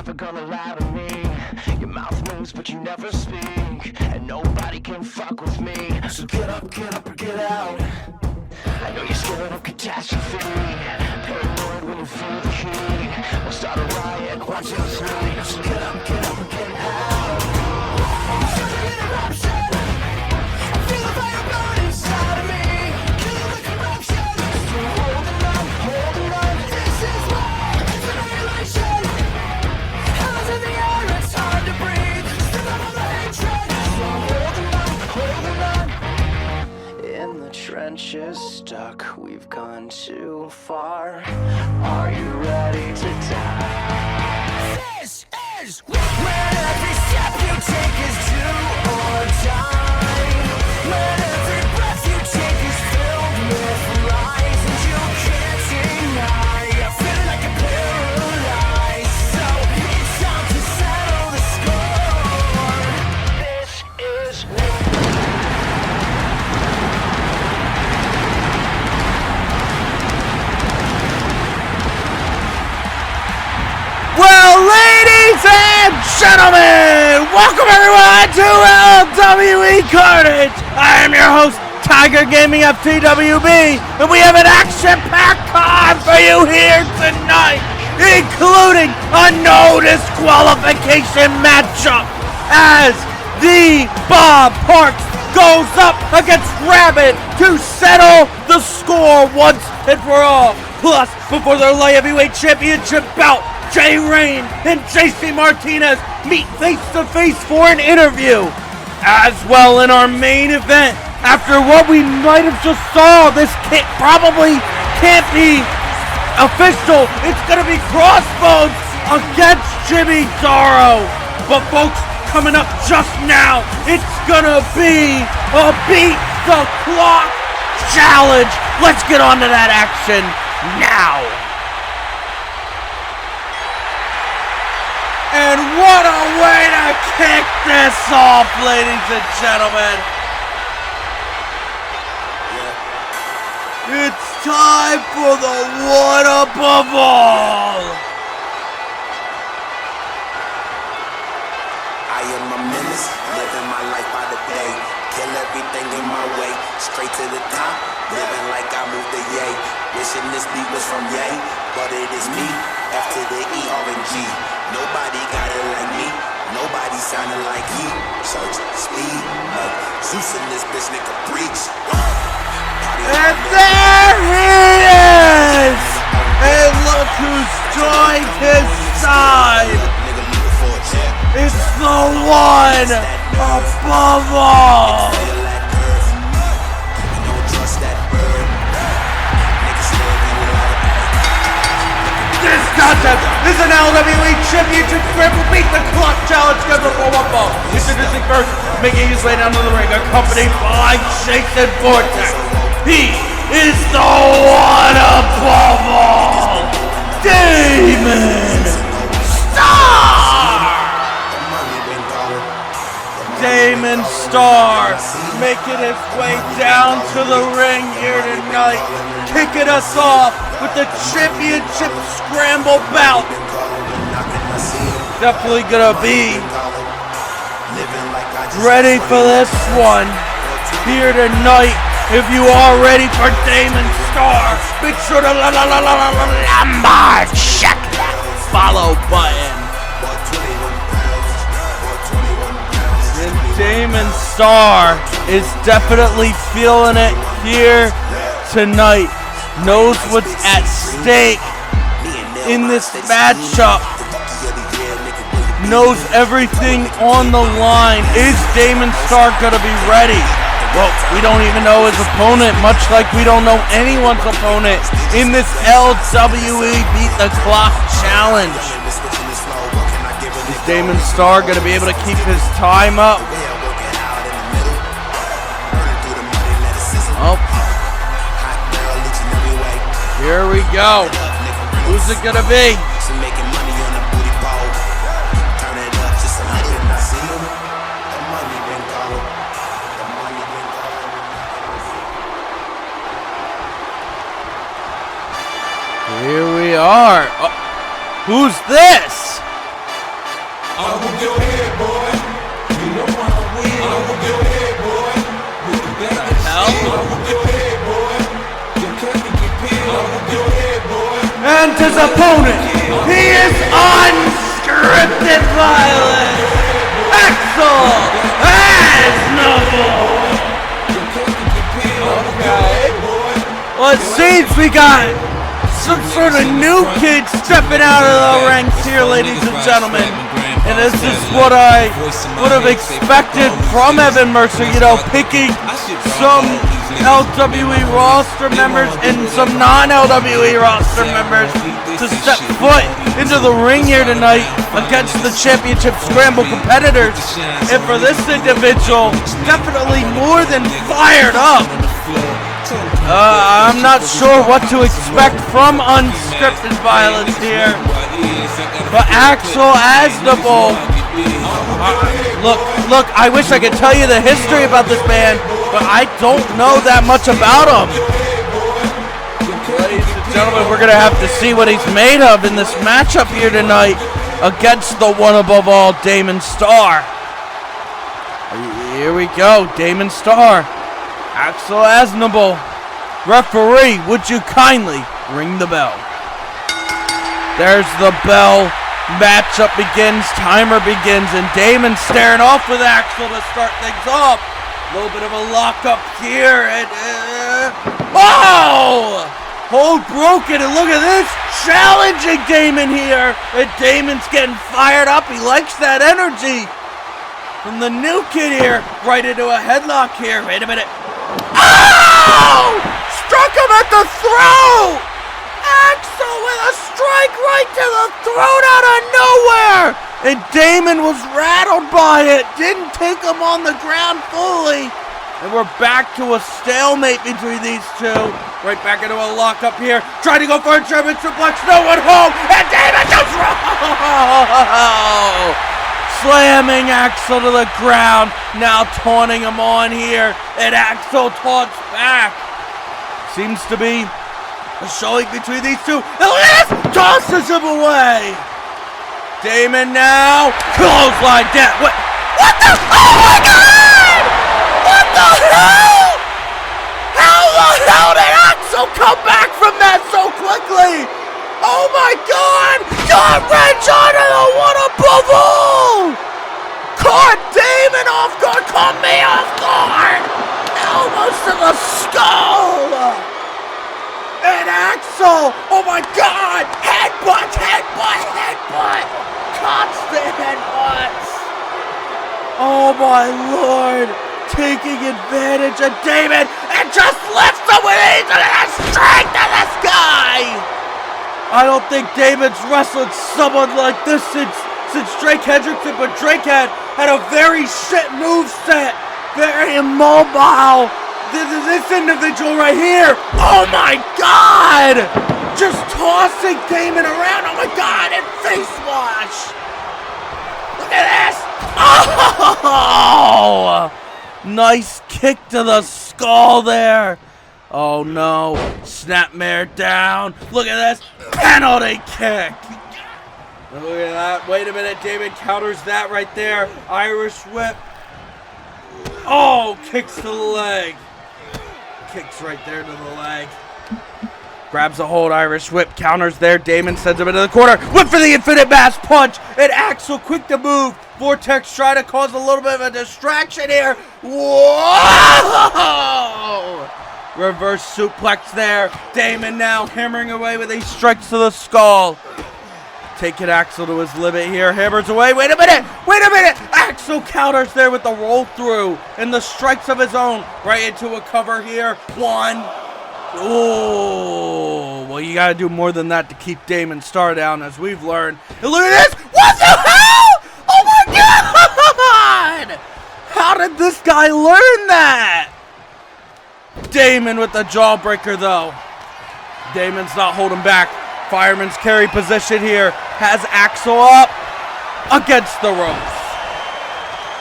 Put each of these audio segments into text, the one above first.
never gonna lie to me. Your mouth moves but you never speak, and nobody can fuck with me. So get up or get out. I know you're scared of catastrophe, paranoid when you feel the heat. We'll start a riot, 1, 2, 3. So get up and get out. Feel the interruption, feel the fire burn inside of me. Kill the corruption, still holding on. This is war, it's annihilation. Hell's in the air, it's hard to breathe. Still out of the hatred, still holding on. In the trenches, stuck, we've gone too far. Are you ready to die? This is when every step you take is do or die. When every breath you take is filled with lies, and you can't deny. You're feeling like you're paralyzed, so it's time to settle the score. This is well, ladies and gentlemen, welcome everyone to LWE Carnage. I am your host, Tiger Gaming FTWB, and we have an action-packed card for you here tonight, including a no disqualification matchup as the Bob Parks goes up against Rabid to settle the score once and for all. Plus, before their light heavyweight championship bout, Rayn and Martinez meet face-to-face for an interview. As well, in our main event, after what we might have just saw, this probably can't be official. It's going to be Crossbones against Daro. But folks, coming up just now, it's going to be a Beat the Clock challenge. Let's get on to that action now. And what a way to kick this off, ladies and gentlemen. It's time for the one above all. I am a menace, living my life by the day. Kill everything in my way, straight to the top, living like I moved the Yay. Wishing this beat was from Yay, but it is me, F to the E, R, and G. Nobody got it like me, nobody sounding like he. Search speed, like Zeus in this bitch, nigga preach. And there he is! And look who's joined his side! It's the one above all! This contest is an LWE Championship Scramble Beat the Clock Challenge scheduled for one fall. Introducing first, making his way down to the ring, accompanied by Jason Vortex. He is the one above all, Damon Star! Damon Star making his way down to the ring here tonight, kicking us off with the Championship Scramble bout. Definitely gonna be ready for this one here tonight. If you are ready for Damon Star, make sure to check that follow button. And Damon Star is definitely feeling it here tonight. Knows what's at stake in this matchup. Knows everything on the line. Is Damon Star gonna be ready? Well, we don't even know his opponent, much like we don't know anyone's opponent in this LWE Beat the Clock Challenge. Is Damon Star going to be able to keep his time up? Oh. Here we go. Who's it going to be? Here we are. Oh, who's this? I'll whoop your head, boy. You know I will. I'll whoop your head, boy. With the back of the hell? I'll whoop your head, boy. Your cat can get peeled. I'll whoop your head, boy. And his opponent, he is unscripted violence. Axel as Noble. Well, it seems we got some sort of new kid stepping out of the ranks here, ladies and gentlemen. And this is what I would have expected from Evan Mercer, you know, picking some LWE roster members and some non-LWE roster members to step foot into the ring here tonight against the Championship Scramble Competitors. And for this individual, definitely more than fired up. I'm not sure what to expect from unscripted violence here. But Axel Asnable, look, I wish I could tell you the history about this man, but I don't know that much about him. Ladies and gentlemen, we're going to have to see what he's made of in this matchup here tonight against the one above all, Damon Star. Here we go, Damon Star. Axel Asnable. Referee, would you kindly ring the bell? There's the bell. Matchup begins. Timer begins. And Damon staring off with Axel to start things off. A little bit of a lockup here. And, oh! Hold broken. And look at this. Challenging Damon here. And Damon's getting fired up. He likes that energy. From the new kid here. Right into a headlock here. Wait a minute. Oh! Struck him at the throat! Axel with a strike right to the throat out of nowhere! And Damon was rattled by it. Didn't take him on the ground fully. And we're back to a stalemate between these two. Right back into a lockup here. Trying to go for a German suplex. No one home. And Damon goes wrong! Slamming Axel to the ground. Now taunting him on here. And Axel taunts back. Seems to be a showing between these two. And look at this! Tosses him away. Damon now. Clothesline down. What the? Oh my God! What the hell? How the hell did Axel come back from that so quickly? Oh my God! God wrench onto the one above all! Caught Damon off guard. Caught me off guard. Almost to the skull! And Axel! Oh my God! Headbutt! Constant headbutts! Oh my Lord! Taking advantage of Damon and just lifts him with ease and strength to the sky! I don't think Damon's wrestled someone like this since Drake Hendrickson, but Drake had a very shit moveset. Very immobile. This individual right here. Oh my God! Just tossing Damon around. Oh my God! And face wash. Look at this. Oh! Nice kick to the skull there. Oh no. Snapmare down. Look at this. Penalty kick. Look at that. Wait a minute. Damon counters that right there. Irish whip. Oh, kicks to the leg. Kicks right there to the leg. Grabs a hold, Irish whip, counters there. Damon sends him into the corner. Whip for the infinite mass punch. And Axel quick to move. Vortex trying to cause a little bit of a distraction here. Whoa! Reverse suplex there. Damon now hammering away with these strikes to the skull. Taking Axel to his limit here. Hammers away. Wait a minute. Axel counters there with the roll through and the strikes of his own. Right into a cover here. One. Oh, well, you got to do more than that to keep Damon Star down, as we've learned. And look at this. What the hell? Oh my God. How did this guy learn that? Damon with the jawbreaker, though. Damon's not holding back. Fireman's carry position here. Has Axel up against the ropes.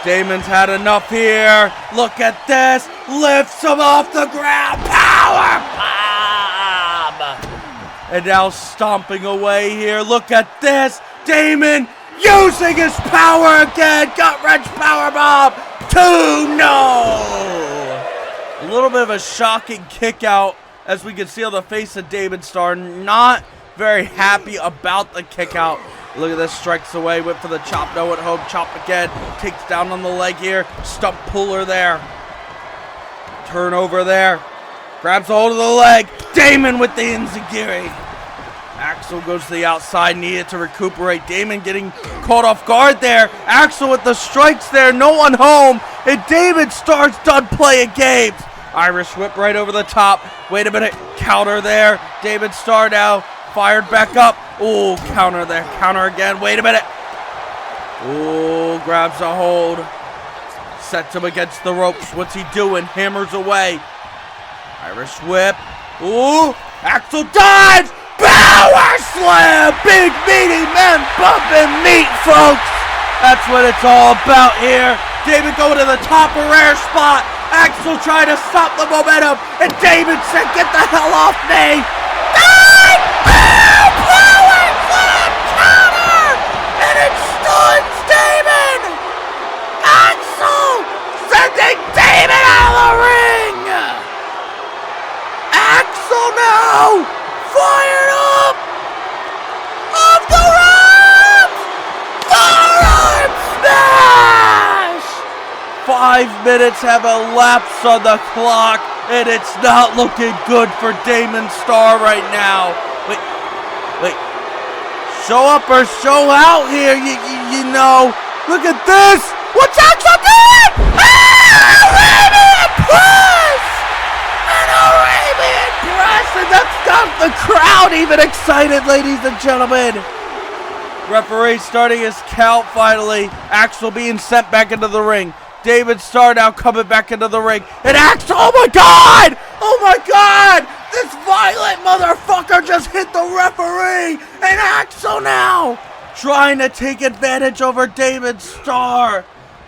Damon's had enough here. Look at this. Lifts him off the ground. Power bomb. And now stomping away here. Look at this. Damon using his power again. Gut-wrench powerbomb. 2-0. A little bit of a shocking kick out, as we can see on the face of Damon Star. Not very happy about the kick out. Look at this, strikes away, whip for the chop, no at home, chop again, takes down on the leg here, stump puller there. Turnover there, grabs a hold of the leg, Damon with the enziguri. Axel goes to the outside, needed to recuperate. Damon getting caught off guard there. Axel with the strikes there, no one home, and Damon Star's done playing games. Irish whip right over the top, wait a minute, counter there. Damon Star now fired back up. Oh, counter there. Counter again. Wait a minute. Oh, grabs a hold. Sets him against the ropes. What's he doing? Hammers away. Irish whip. Oh, Axel dives. Power slam. Big meaty men bumping meat, folks. That's what it's all about here. David going to the top, a rare spot. Axel trying to stop the momentum. And David said, get the hell off me. David out of the ring! Axel now fired up! Off the ropes! Forearm smash! 5 minutes have elapsed on the clock, and it's not looking good for Damon Star right now. Wait. Show up or show out here, you know. Look at this! What's Axel doing? Arabian Press! An Arabian Press! And that's got the crowd even excited, ladies and gentlemen. Referee starting his count finally. Axel being sent back into the ring. David Starr now coming back into the ring. And Axel, oh my God! Oh my God! This violent motherfucker just hit the referee! And Axel now trying to take advantage over David Starr.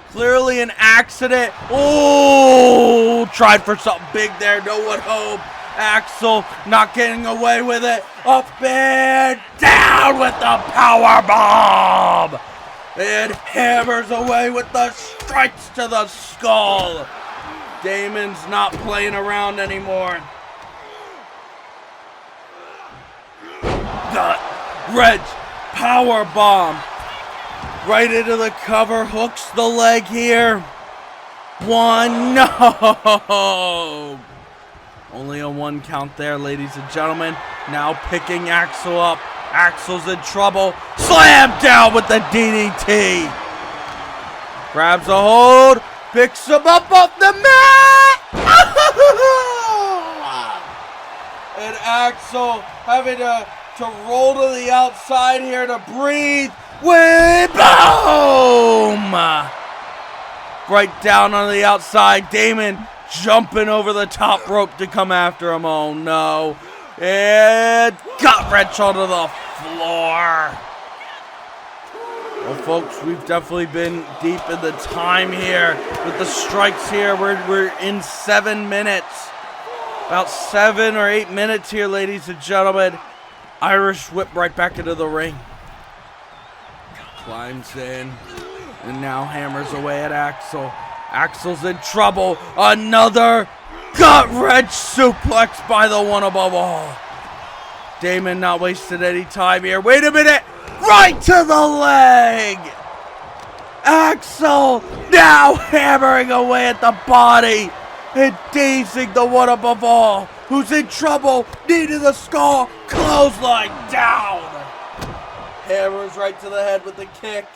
Clearly an accident. Oh, tried for something big there. No one home. Axel not getting away with it. Up and down with the power bomb. And hammers away with the strikes to the skull. Damon's not playing around anymore. The wrench power bomb. Right into the cover, hooks the leg here. 1, no! Only a 1 count there, ladies and gentlemen. Now picking Axel up. Axel's in trouble. Slam down with the DDT. Grabs a hold, picks him up off the mat. And Axel having to roll to the outside here to breathe. Way boom! Right down on the outside. Damon jumping over the top rope to come after him. Oh no. And gut wrench onto the floor. Well, folks, we've definitely been deep in the time here with the strikes here. We're in 7 minutes. About 7 or 8 minutes here, ladies and gentlemen. Irish whip right back into the ring. Climbs in and now hammers away at Axel. Axel's in trouble. Another gut wrench suplex by the one above all. Damon not wasting any time here. Wait a minute. Right to the leg. Axel now hammering away at the body and dazing the one above all, who's in trouble, knee to the skull, clothesline down. Hammers right to the head with the kick.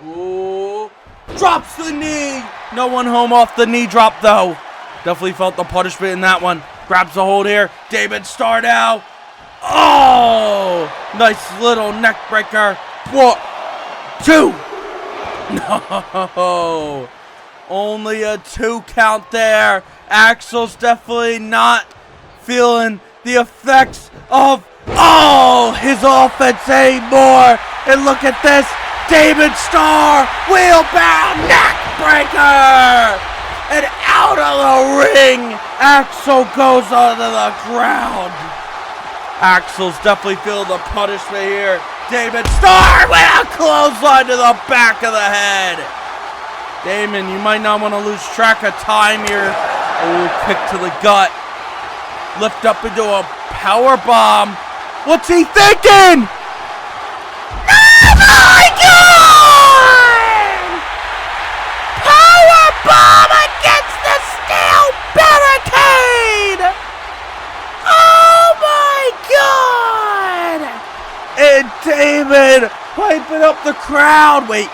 Ooh. Drops the knee. No one home off the knee drop, though. Definitely felt the punishment in that one. Grabs a hold here. Damon Star now. Oh! Nice little neck breaker. 1, 2. No. Only a 2 count there. Axel's definitely not feeling the effects of his offense anymore. And look at this. Damon Star, wheelbound neck breaker. And out of the ring, Axel goes onto the ground. Axel's definitely feeling the punishment here. Damon Star with a clothesline to the back of the head. Damon, you might not want to lose track of time here. Oh, kick to the gut. Lift up into a power bomb. What's he thinking? Oh my God! Power bomb against the steel barricade! Oh my God! And Damon piping up the crowd. Wait,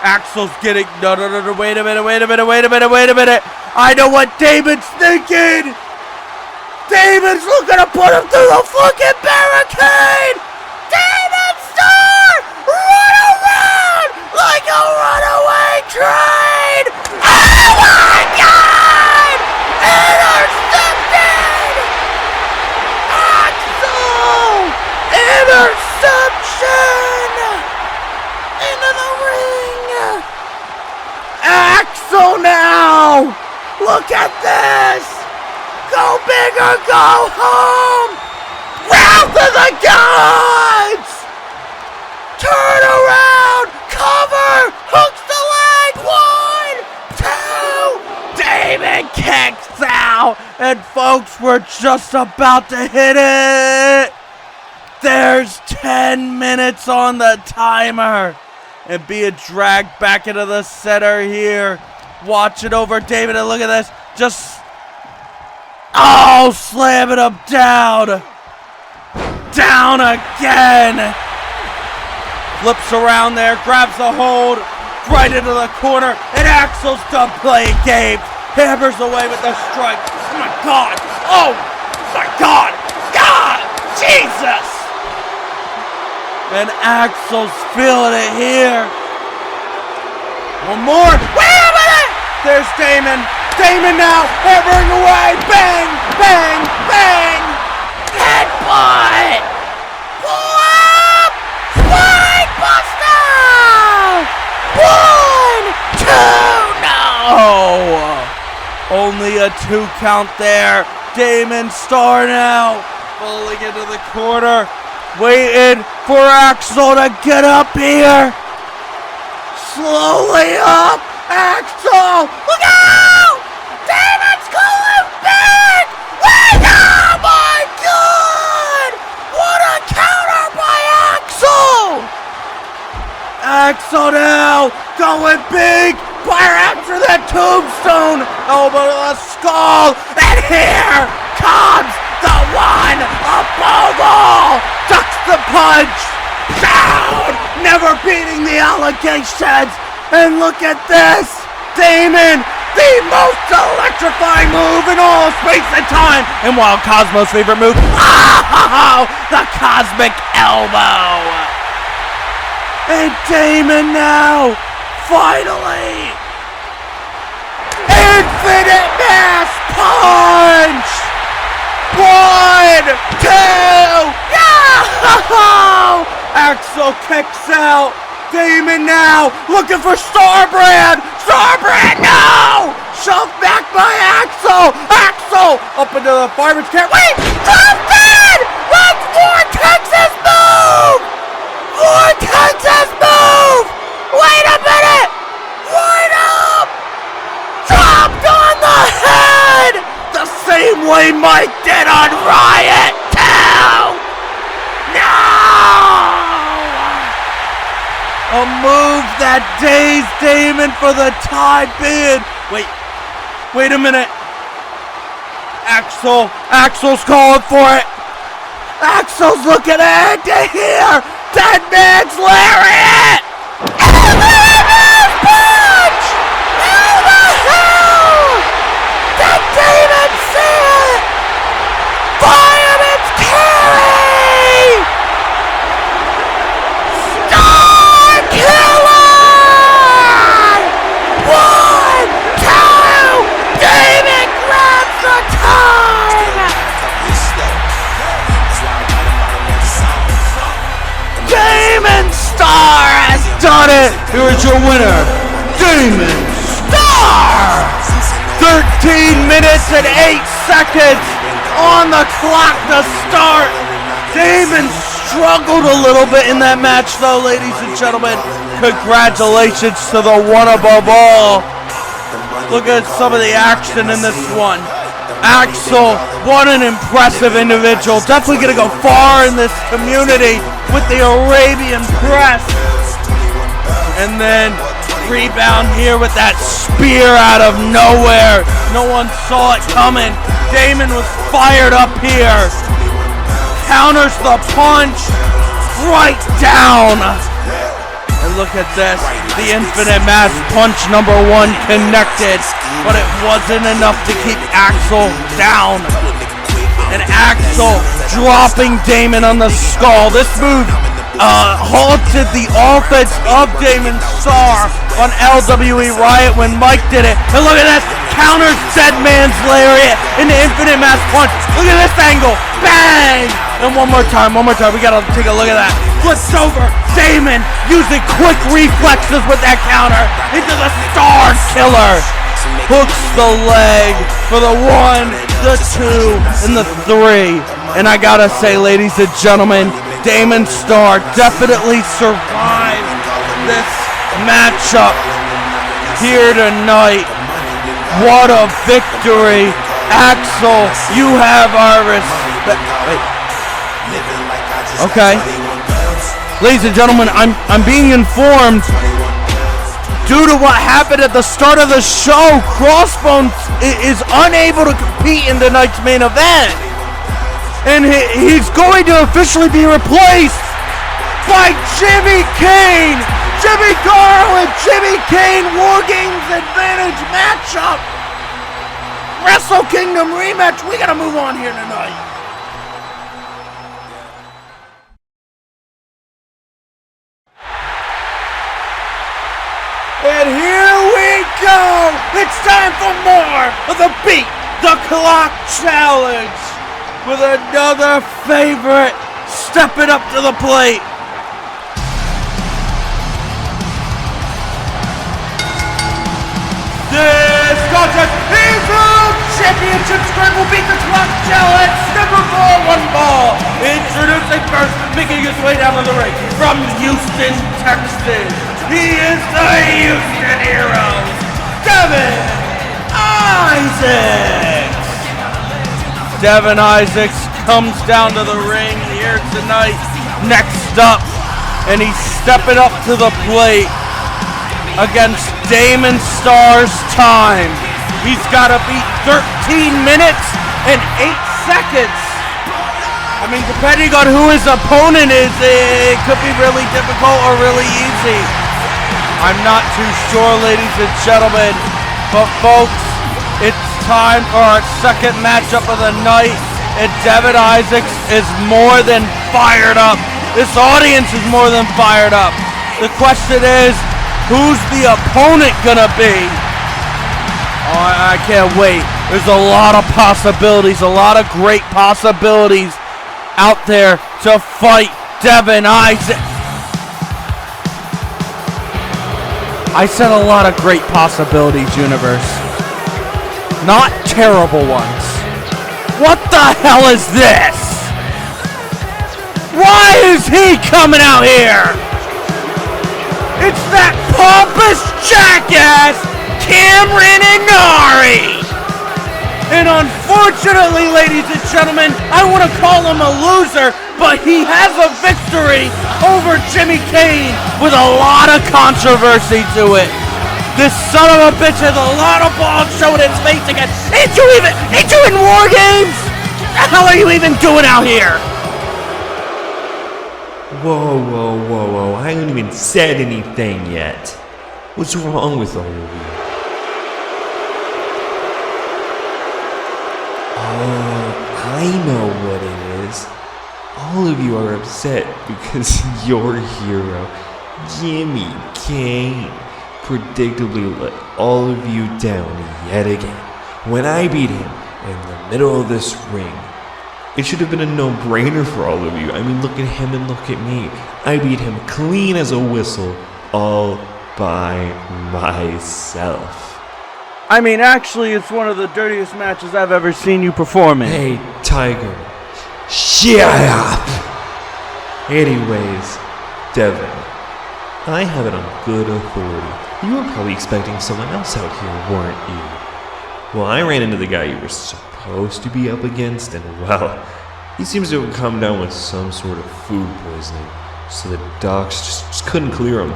Axel's getting, no, wait a minute. I know what Damon's thinking. Damon's looking to put him through the fucking barricade. Damon Star, run around like a runaway train. Oh my God! Intercepted! Axel! Interception! Into the ring! Axel now! Look at this! Go big or go home! Wrath of the Gods! Turn around! Cover! Hooks the leg! 1, 2! Damon kicks out! And folks, we're just about to hit it! There's 10 minutes on the timer! And being dragged back into the center here. Watch it over David, and look at this. Just, oh, slamming him down. Down again. Flips around there, grabs the hold, right into the corner, and Axel's done playing games. Hammers away with the strike. Oh my God. Oh my God. God, Jesus. And Axel's feeling it here. One more. Wait a minute. There's Damon. Damon now. Hammering away. Bang, bang, bang. Headbutt. Pull up. Spine buster. 1, 2. No. Only a 2 count there. Damon Star now. Falling into the corner. Waiting for Axel to get up here. Slowly up. Axel. Look out. Damon's going big. Wait. Oh my God. What a counter by Axel. Axel now going big. Fire after that tombstone. Elbow to the skull. And here comes the one above all. Ducks the punch. Down. Never beating the allegations. And look at this. Damon, the most electrifying move in all space and time. And Wild Cosmo's favorite move. Oh, the Cosmic Elbow. And Damon now, finally. Infinite Mass Punch. 1, 2. Yeah! Axel kicks out. Damon now looking for Starbrand. Starbrand, no! Shoved back by Axel. Axel up into the fireman's carry. Wait! Drop dead! That's Vortex's move! Vortex's move! Wait a minute! Right up! Dropped on the head! The same way Mike did on Riot 2! No! A move that dazed Damon for the time being. Wait a minute. Axel's calling for it. Axel's looking ahead to here. Dead Man's Lariat. Elbow punch! How the hell did Damon see it? Fireman's carry! Star Killer! 1, 2, Damon grabs the time! Damon Star has done it! Here is your winner, Damon Star! 13 minutes and 8 seconds on the clock to start. Damon struggled a little bit in that match though, ladies and gentlemen. Congratulations to the one above all. Look at some of the action in this one. Axel, what an impressive individual. Definitely gonna go far in this community with the Arabian press. And then rebound here with that spear out of nowhere. No one saw it coming. Damon was fired up here. Counters the punch right down. And look at this, the Infinite Mass punch number 1 connected, but it wasn't enough to keep Axel down. And Axel dropping Damon on the skull. This move halted the offense of Damon Star on LWE Riot when Mike did it. And look at this, counters Dead Man's Lariat in the Infinite Mass punch. Look at this angle, bang! And one more time, we gotta take a look at that. Flips over, Damon using quick reflexes with that counter into the Star Killer. Hooks the leg for the 1, the 2, and the 3. And I gotta say, ladies and gentlemen, Damon Star definitely survived this matchup here tonight. What a victory. Axel, you have our respect. Okay. Ladies and gentlemen, I'm being informed due to what happened at the start of the show, Crossbones is unable to compete in tonight's main event. And he's going to officially be replaced by Jimmy Caine. Jimmy Garland, Jimmy Caine, Wargames Advantage matchup. Wrestle Kingdom rematch. We gotta move on here tonight. And here we go! It's time for more of the Beat the Clock Challenge with another favorite stepping up to the plate. This contest is World Championship Scramble Beat the Clock Challenge number 4 1 ball. Introducing first, making his way down to the ring from Houston, Texas. He is the Houston hero, Devin Isaacs. Devin Isaacs comes down to the ring here tonight. Next up, and he's stepping up to the plate against Damon Star's time. He's got to beat 13 minutes and 8 seconds. I mean, depending on who his opponent is, it could be really difficult or really easy. I'm not too sure, ladies and gentlemen, but folks, it's time for our second matchup of the night, and Devin Isaacs is more than fired up. This audience is more than fired up. The question is, who's the opponent gonna be? Oh, I can't wait. There's a lot of possibilities, a lot of great possibilities out there to fight Devin Isaacs. I said a lot of great possibilities, universe. Not terrible ones. What the hell is this? Why is he coming out here? It's that pompous jackass, Cameron Inari. And unfortunately, ladies and gentlemen, I want to call him a loser, but he has a victory over Jimmy Caine with a lot of controversy to it. This son of a bitch has a lot of balls showing its face again. Ain't you in War Games? What the hell are you even doing out here? Whoa, I haven't even said anything yet. What's wrong with all of you? Oh, I know what it is. All of you are upset because your hero, Jimmy Caine, predictably let all of you down yet again. When I beat him in the middle of this ring, it should have been a no-brainer for all of you. I mean, look at him and look at me. I beat him clean as a whistle, all by myself. I mean, actually, it's one of the dirtiest matches I've ever seen you perform in. Hey, Tiger, shut up! Anyways, Devin, I have it on good authority. You were probably expecting someone else out here, weren't you? Well, I ran into the guy you were supposed to be up against, and well, he seems to have come down with some sort of food poisoning, so the docs just couldn't clear him.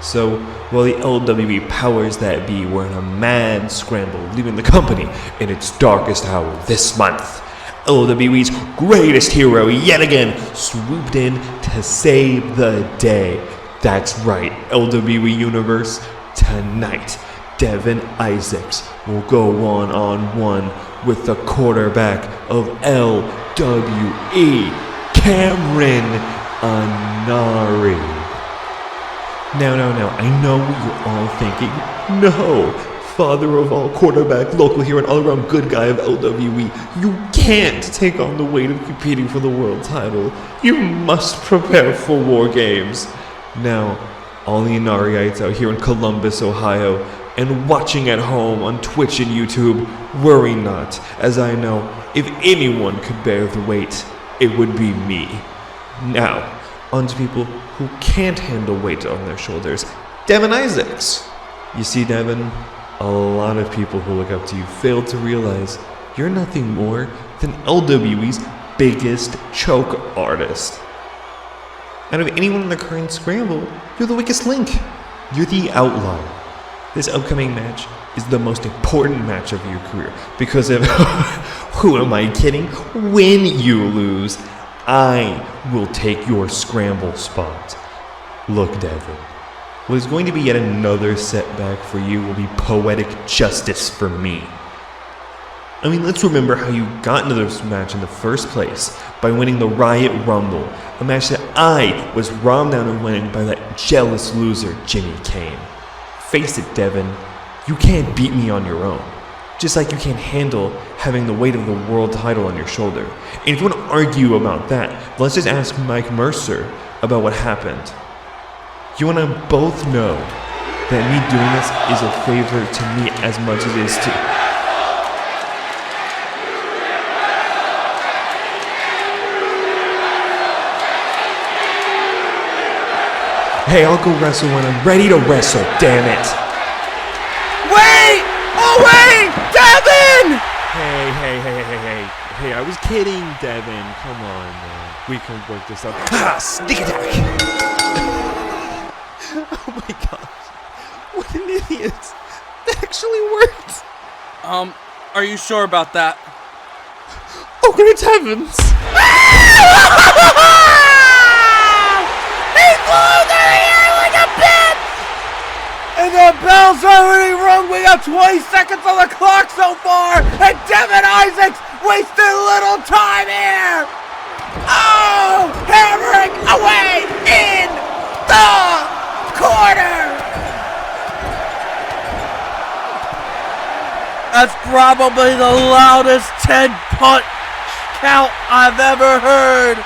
So, while the LWE powers that be were in a mad scramble, leaving the company in its darkest hour this month, LWE's greatest hero yet again swooped in to save the day. That's right, LWE Universe, tonight, Devin Isaacs will go one-on-one with the quarterback of LWE, Cameron Anari. Now, I know what you're all thinking. No, father of all quarterback, local hero, and all-around good guy of LWE, you can't take on the weight of competing for the world title. You must prepare for War Games. Now, all the Inariites out here in Columbus, Ohio, and watching at home on Twitch and YouTube, worry not, as I know if anyone could bear the weight, it would be me. Now, on to people who can't handle weight on their shoulders. Devin Isaacs. You see, Devin, a lot of people who look up to you fail to realize you're nothing more than LWE's biggest choke artist. Out of anyone in the current scramble, you're the weakest link. You're the outlier. This upcoming match is the most important match of your career because if, who am I kidding? When you lose, I will take your scramble spot. Look, Devin, what is going to be yet another setback for you will be poetic justice for me. I mean, let's remember how you got into this match in the first place by winning the Riot Rumble, a match that I was robbed down and winning by that jealous loser, Jimmy Caine. Face it, Devin, you can't beat me on your own. Just like you can't handle having the weight of the world title on your shoulder. And if you want to argue about that, let's just ask Mike Mercer about what happened. You want to both know that me doing this is a favor to me as much as it is to... Hey, I'll go wrestle when I'm ready to wrestle, damn it! Wait! Oh, wait! Devin! Hey, I was kidding, Devin. Come on, man. We can work this out. Sneak attack! Oh my gosh. What an idiot. That actually worked. Are you sure about that? Oh, great heavens! He flew through the air like a bitch! And the bell's already rung. We got 20 seconds on the clock so far. And Devin Isaacs wasted little time here. Oh, hammering away in the corner. That's probably the loudest 10-punch count I've ever heard.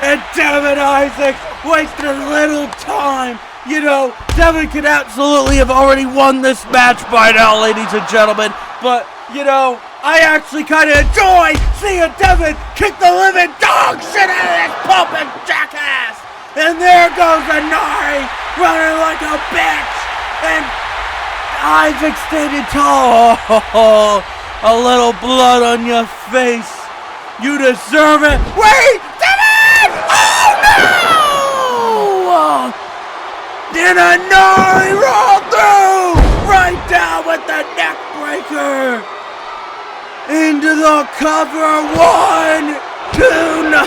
And Devin Isaacs wasted little time. You know, Devin could absolutely have already won this match by now, ladies and gentlemen. But, you know, I actually kind of enjoy seeing Devin kick the living dog shit out of this pumping jackass. And there goes Anari running like a bitch. And Isaac standing tall. Oh, a little blood on your face. You deserve it. Wait, Devin! Oh, no! Then Anari rolled through! Right down with the neck breaker! Into the cover, 1, 2, no!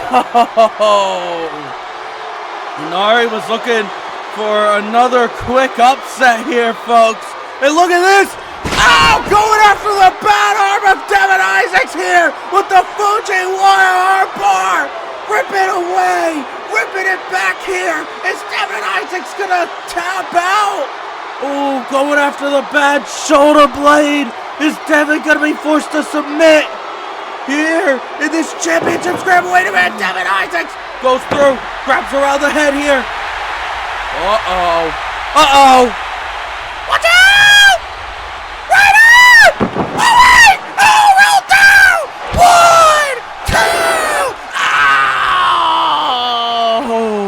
Anari was looking for another quick upset here, folks. And look at this! Oh, going after the bad arm of Devin Isaacs here with the Fuji wire arm bar! Rip it away! Ripping it back here! Is Devin Isaacs gonna tap out? Oh, going after the bad shoulder blade! Is Devin gonna be forced to submit? Here, in this championship scramble, wait a minute, Devin Isaacs goes through, grabs around the head here. Uh-oh. Uh-oh! Watch out! Right up! Oh, wait! Oh, roll down! 1, 2! Oh!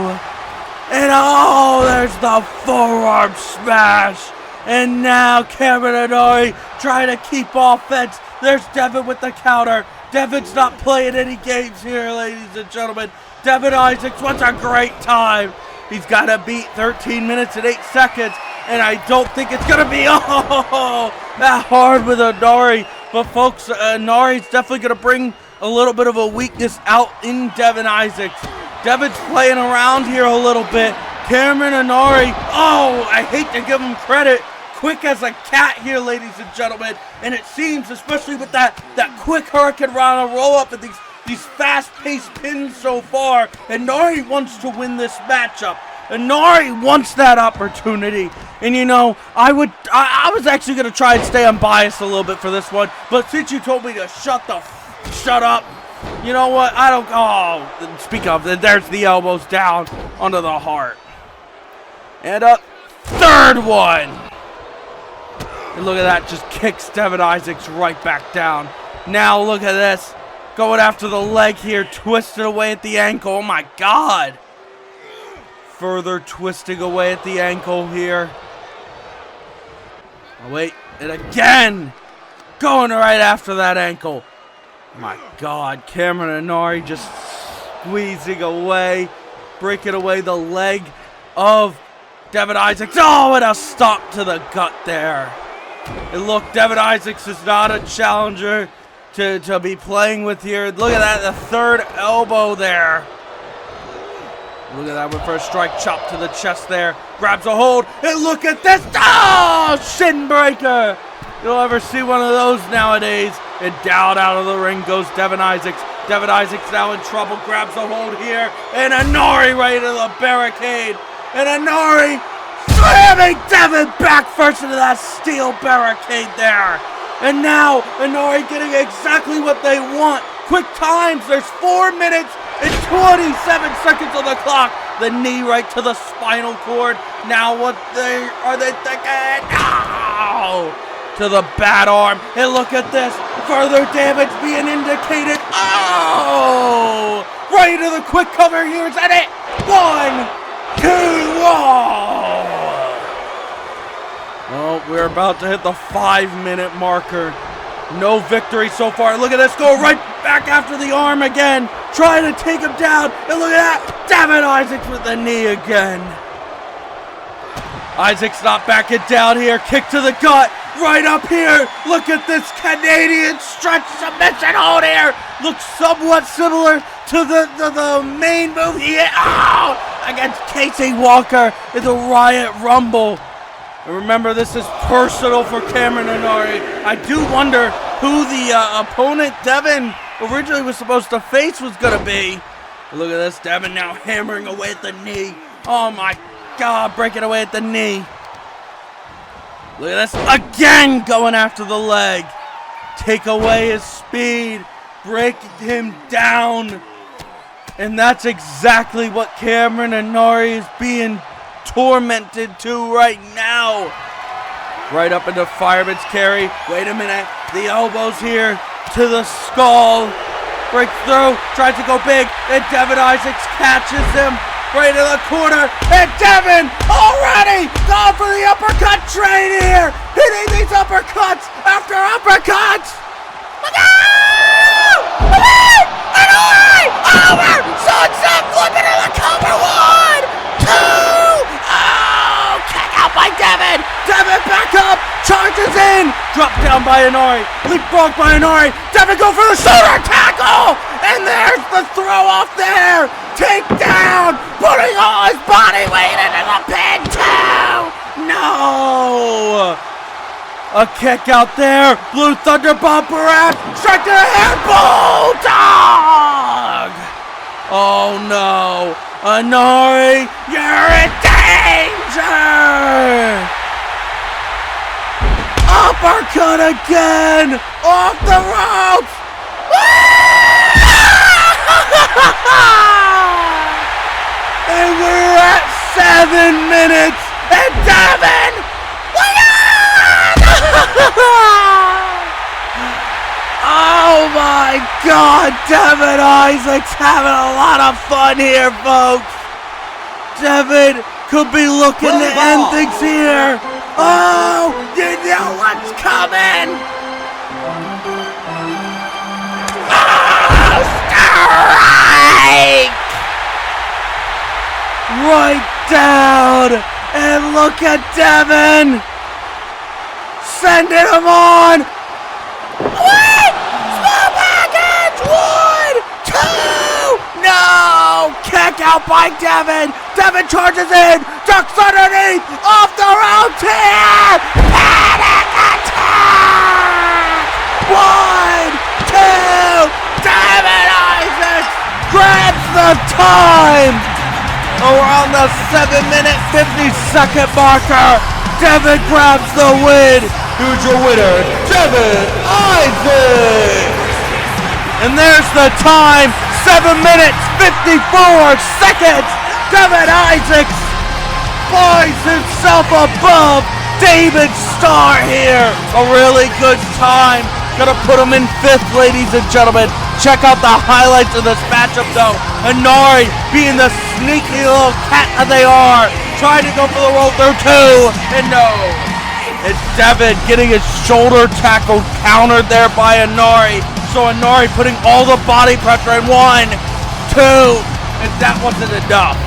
forearm smash. And now Cameron Inari trying to keep offense. There's Devin with the counter. Devin's not playing any games here, ladies and gentlemen. Devin Isaacs wants a great time. He's got to beat 13 minutes and 8 seconds. And I don't think it's going to be that hard with Inari. But folks, Inari's definitely going to bring a little bit of a weakness out in Devin Isaacs. Devin's playing around here a little bit. Cameron Inari, I hate to give him credit. Quick as a cat here, ladies and gentlemen. And it seems, especially with that quick Hurricane Rana roll-up and these fast-paced pins so far, Inari wants to win this matchup. Inari wants that opportunity. And you know, I was actually going to try and stay unbiased a little bit for this one. But since you told me to shut up, you know what? Speak of, there's the elbows down onto the heart. And up, third one. And look at that, just kicks Devin Isaacs right back down. Now look at this, going after the leg here, twisted away at the ankle. Oh my God. Further twisting away at the ankle here. Oh wait, and again, going right after that ankle. My God, Cameron Inari just squeezing away, breaking away the leg of Devin Isaacs. Oh, and a stop to the gut there. And look, Devin Isaacs is not a challenger to be playing with here. Look at that, the third elbow there. Look at that, with first strike, chop to the chest there. Grabs a hold, and look at this. Oh, shin breaker. You'll ever see one of those nowadays. And down out of the ring goes Devin Isaacs. Devin Isaacs now in trouble, grabs a hold here. And Inari right into the barricade. And Inari slamming Devin back first into that steel barricade there. And now Inari getting exactly what they want. Quick times, there's 4 minutes and 27 seconds on the clock. The knee right to the spinal cord. Now what are they thinking? Oh! To the bad arm. And look at this. Further damage being indicated. Oh! Right into the quick cover here. Is that it? 1, 2, oh, we're about to hit the 5-minute marker. No victory so far. Look at this. Go right back after the arm again. Trying to take him down. And look at that. Devin Isaacs with the knee again. Isaacs not backing down here. Kick to the gut. Right up here. Look at this Canadian stretch submission hold here. Looks somewhat similar to the main move he hit against Casey Walker in the Riot Rumble. And remember, this is personal for Cameron Inari. I do wonder who the opponent Devin originally was supposed to face was going to be. Look at this. Devin now hammering away at the knee. Oh my God, breaking away at the knee. Look at this. Again going after the leg. Take away his speed. Break him down. And that's exactly what Cameron Inari is being tormented to right now. Right up into fireman's carry. Wait a minute. The elbows here to the skull. Breaks through. Tries to go big. And Devin Isaacs catches him. Right in the corner, and Devin already going for the uppercut train here, hitting these uppercuts after uppercuts. Look out! Inari over, sunset flipping to the cover. 1, 2. Oh, kick out by Devin. Devin back up, charges in, drop down by Inari, leapfrog by Inari. Devin go for the shoulder tackle, and there's the throw off there. Take down, putting all his body weight into the pin too. No. A kick out there. Blue Thunder Bomb Barrage. Strike to the head. Bulldog. Oh no. Inari, you're in danger. Uppercut again. Off the ropes. And we're at 7 minutes, and Devin, oh my God, Devin Isaacs having a lot of fun here, folks. Devin could be looking to end things here. Oh, you know what's coming. Oh, strike! Right down. And look at Devin. Sending him on. What? Small package. 1, 2. No. Kick out by Devin. Devin charges in. Ducks underneath. Off the rope here. Panic attack. 1, 2. Devin Isaacs grabs the time. Around the 7-minute 50-second marker, Devin grabs the win. Who's your winner? Devin Isaacs. And there's the time, 7 minutes 54 seconds. Devin Isaacs finds himself above Damon Star here. A really good time. Gonna put him in 5th, ladies and gentlemen. Check out the highlights of this matchup, though. Inari being the sneaky little cat that they are, trying to go for the roll through 2, and no. It's Devin getting his shoulder tackle countered there by Inari. So Inari putting all the body pressure in 1, 2, and that wasn't enough.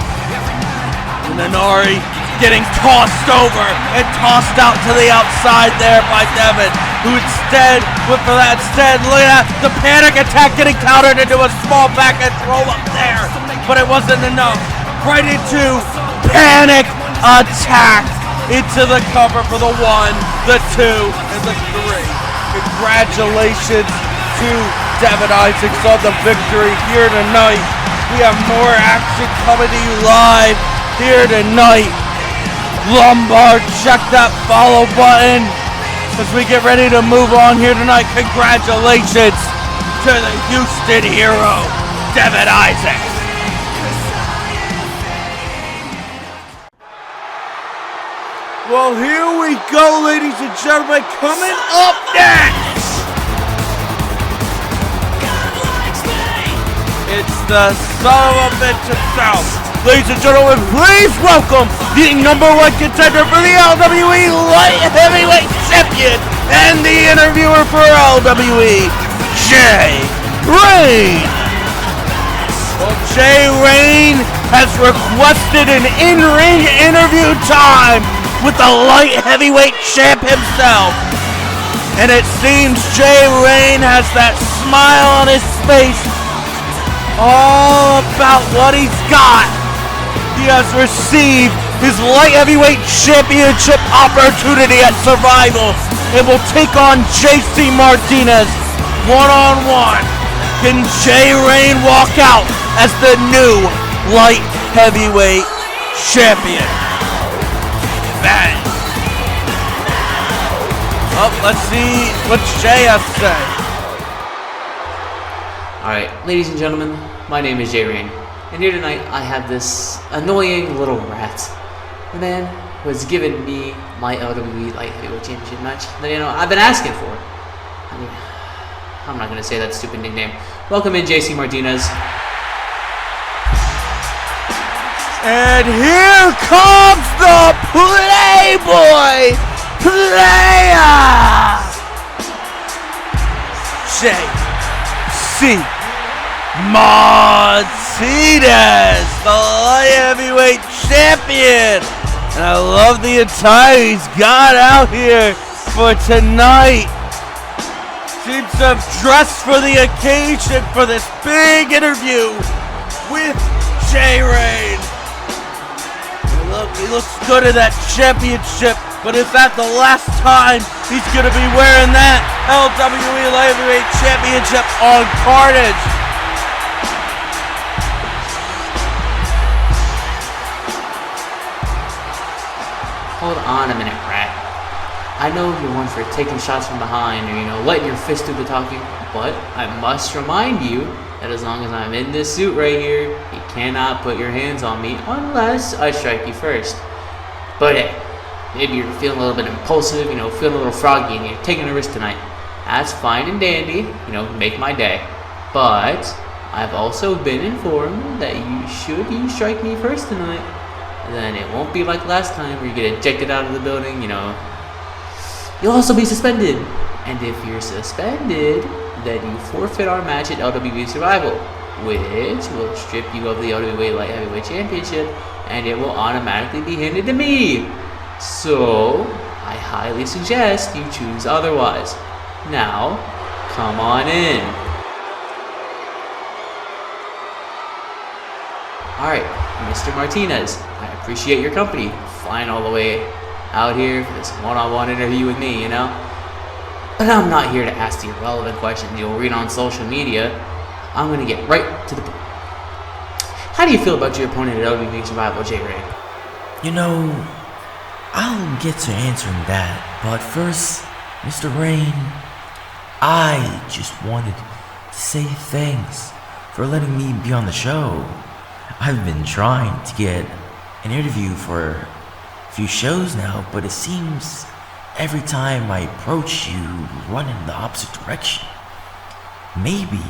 And Inari getting tossed over and tossed out to the outside there by Devin, who instead went for that. Instead, look at that, the panic attack getting countered into a small package roll up there, but it wasn't enough. Right into panic attack into the cover for the 1, the 2, and the 3. Congratulations to Devin Isaacs on the victory here tonight. We have more action coming to you live here tonight. Lombard, check that follow button as we get ready to move on here tonight. Congratulations to the Houston hero, Devin Isaacs. Well, here we go, ladies and gentlemen. Coming up next, it's the son of a bitch himself. Ladies and gentlemen, please welcome the #1 contender for the LWE Light Heavyweight Champion and the interviewer for LWE, Jaye. Well, Rayn has requested an in-ring interview time with the Light Heavyweight Champ himself. And it seems Rayn has that smile on his face all about what he's got. He has received his Light Heavyweight Championship opportunity at Survival and will take on JC Martinez one-on-one. Can Rayn walk out as the new Light Heavyweight Champion? Bang. Oh, let's see what Jaye has to say. Alright, ladies and gentlemen, my name is Rayn. And here tonight, I have this annoying little rat. The man who has given me my LWE Light Heavyweight Championship match that, I've been asking for. I mean, I'm not going to say that stupid nickname. Welcome in, JC Martinez. And here comes the Playboy player! JC Martinez, the Light Heavyweight Champion. And I love the attire he's got out here for tonight. Seems to have dressed for the occasion for this big interview with Rayn. Look, he looks good in that championship, but is that the last time he's going to be wearing that LWE Light Heavyweight Championship on Carnage? Hold on a minute, rat. I know you're one for taking shots from behind or, letting your fist do the talking, but I must remind you that as long as I'm in this suit right here, you cannot put your hands on me unless I strike you first. But hey, maybe you're feeling a little bit impulsive, feeling a little froggy and you're taking a risk tonight. That's fine and dandy, make my day. But I've also been informed that you strike me first tonight, then it won't be like last time where you get ejected out of the building, You'll also be suspended. And if you're suspended, then you forfeit our match at LWE Survival, which will strip you of the LWE Light Heavyweight Championship, and it will automatically be handed to me. So, I highly suggest you choose otherwise. Now, come on in. Alright, Mr. Martinez, I appreciate your company, flying all the way out here for this one-on-one interview with me, But I'm not here to ask the irrelevant questions you'll read on social media. I'm gonna get right to the point. How do you feel about your opponent at LWE Survival, Jaye? I'll get to answering that, but first, Mr. Rayn, I just wanted to say thanks for letting me be on the show. I've been trying to get an interview for a few shows now, but it seems every time I approach you, run in the opposite direction. Maybe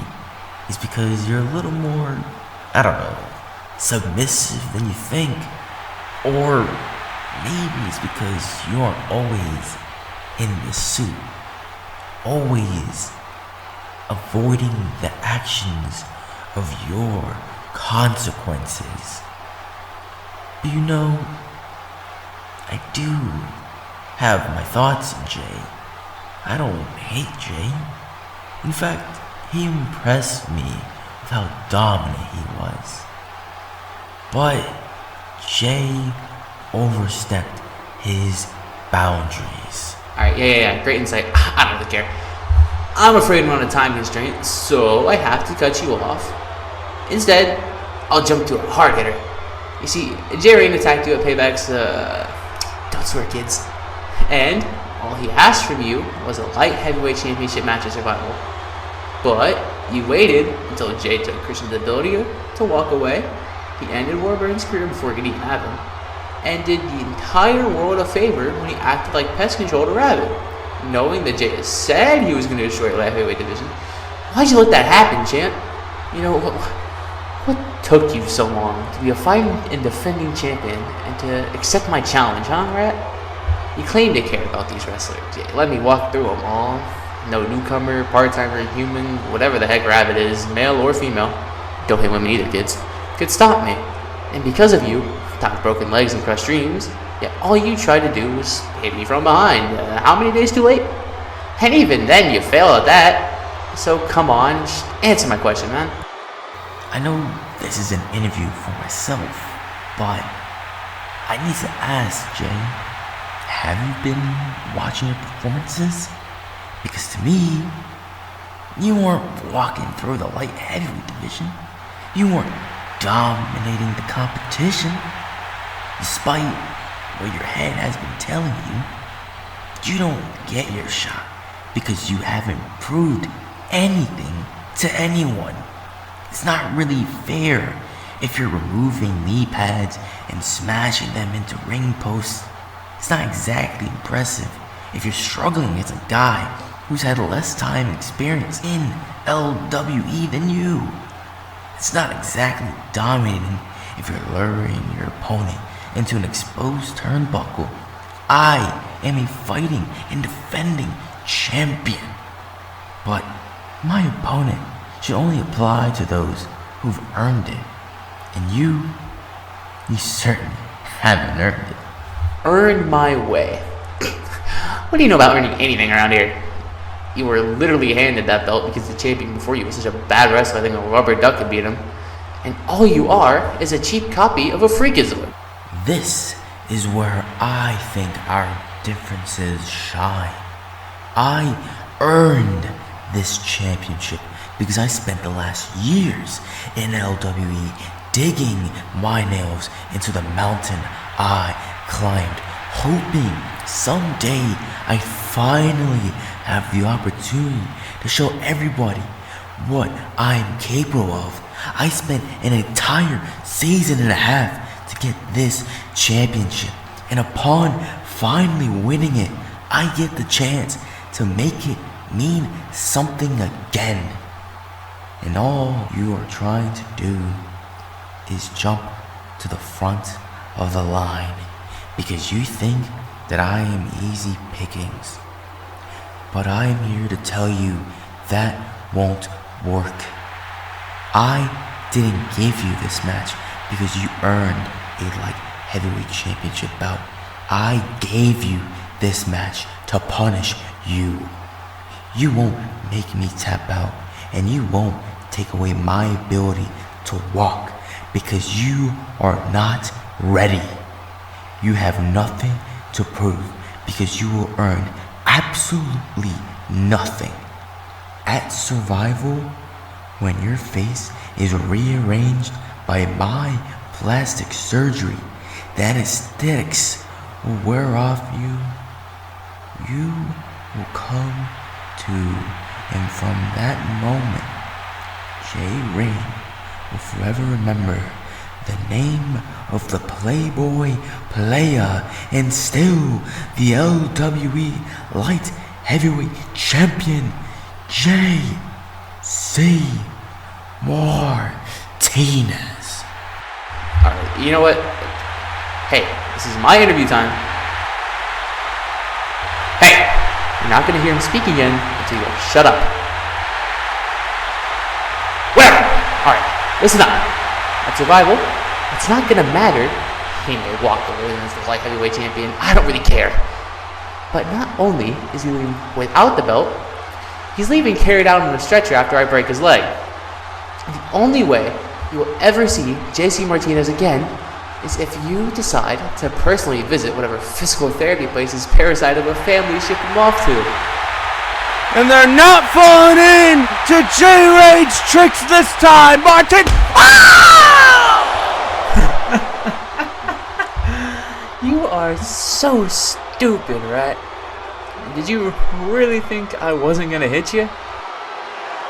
it's because you're a little more, submissive than you think. Or maybe it's because you aren't always in this suit, always avoiding the actions of your consequences. But I do have my thoughts on Jaye. I don't hate Jaye. In fact, he impressed me with how dominant he was. But Jaye overstepped his boundaries. Alright, yeah, great insight. I don't really care. I'm afraid I'm on a time constraint, so I have to cut you off. Instead, I'll jump to a hard hitter. You see, Jaye attacked you at Payback's, don't swear, kids. And all he asked from you was a light heavyweight championship match at Survival. But you waited until Jaye took Christian's ability to walk away. He ended Warburn's career before he could even have him, and did the entire world a favor when he acted like pest control to Rabid. Knowing that Jaye said he was going to destroy the light heavyweight division, why'd you let that happen, champ? What took you so long to be a fighting and defending champion and to accept my challenge, huh, Rat? You claim to care about these wrestlers. Yeah, let me walk through them all. No newcomer, part-timer, human, whatever the heck Rabid is, male or female. Don't hit women either, kids. Could stop me. And because of you, top broken legs and crushed dreams, yet all you tried to do was hit me from behind. How many days too late? And even then you fail at that. So come on, just answer my question, man. I know this is an interview for myself, but I need to ask, Jaye, have you been watching your performances? Because to me, you weren't walking through the light heavyweight division. You weren't dominating the competition. Despite what your head has been telling you, you don't get your shot because you haven't proved anything to anyone. It's not really fair if you're removing knee pads and smashing them into ring posts. It's not exactly impressive if you're struggling against a guy who's had less time and experience in LWE than you. It's not exactly dominating if you're luring your opponent into an exposed turnbuckle. I am a fighting and defending champion. But my opponent should only apply to those who've earned it. And you certainly haven't earned it. Earned my way. What do you know about earning anything around here? You were literally handed that belt because the champion before you was such a bad wrestler, I think a rubber duck could beat him. And all you are is a cheap copy of a freakazoid. This is where I think our differences shine. I earned this championship because I spent the last years in LWE digging my nails into the mountain I climbed, hoping someday I finally have the opportunity to show everybody what I'm capable of. I spent an entire season and a half to get this championship, and upon finally winning it, I get the chance to make it mean something again. And all you are trying to do is jump to the front of the line because you think that I am easy pickings. But I am here to tell you that won't work. I didn't give you this match because you earned a light heavyweight championship bout. I gave you this match to punish you. You won't make me tap out, and you won't take away my ability to walk because you are not ready. You have nothing to prove because you will earn absolutely nothing. At Survival, when your face is rearranged by my plastic surgery, the anesthetics will wear off you. You will come to, and from that moment, Rayn will forever remember the name of the Playboy player and still the LWE Light Heavyweight Champion, Jaye Martinez. Alright, you know what? Hey, this is my interview time. Hey, you're not gonna hear him speak again until you shut up. Whatever! Alright, listen up. At Survival, it's not gonna matter. He may walk away as the light heavyweight champion. I don't really care. But not only is he leaving without the belt, he's leaving carried out on a stretcher after I break his leg. The only way you will ever see Jaye Martinez again is if you decide to personally visit whatever physical therapy place his parasite of a family shipped him off to. And they're not falling in to Rayn's tricks this time. Martin. You are so stupid, right? Did you really think I wasn't gonna hit you?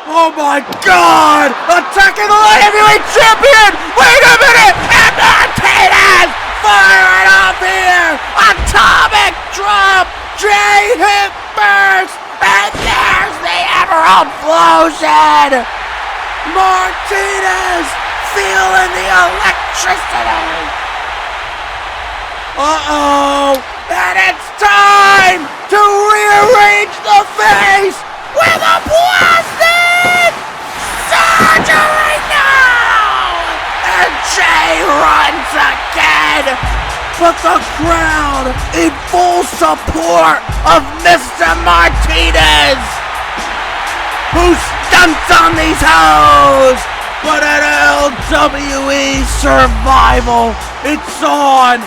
Oh my God! Attacking the light heavyweight champion! Wait a minute! And Martinez firing off here! Atomic drop! Jaye hit first! And there's the Emerald Explosion! Martinez feeling the electricity! Uh-oh! And it's time to rearrange the face with a plastic surgery now! And Jaye runs again! But the crowd in full support of Mr. Martinez, who stunts on these hoes! But at LWE Survival, it's on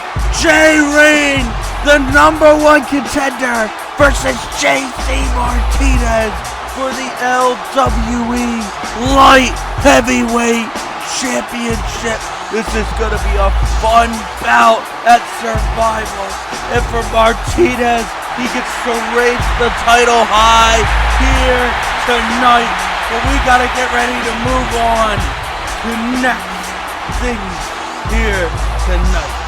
Rayn, the #1 contender, versus Jaye Martinez for the LWE Light Heavyweight Championship. This is going to be a fun bout at Survival. And for Martinez, he gets to raise the title high here tonight. But we got to get ready to move on to next things here tonight.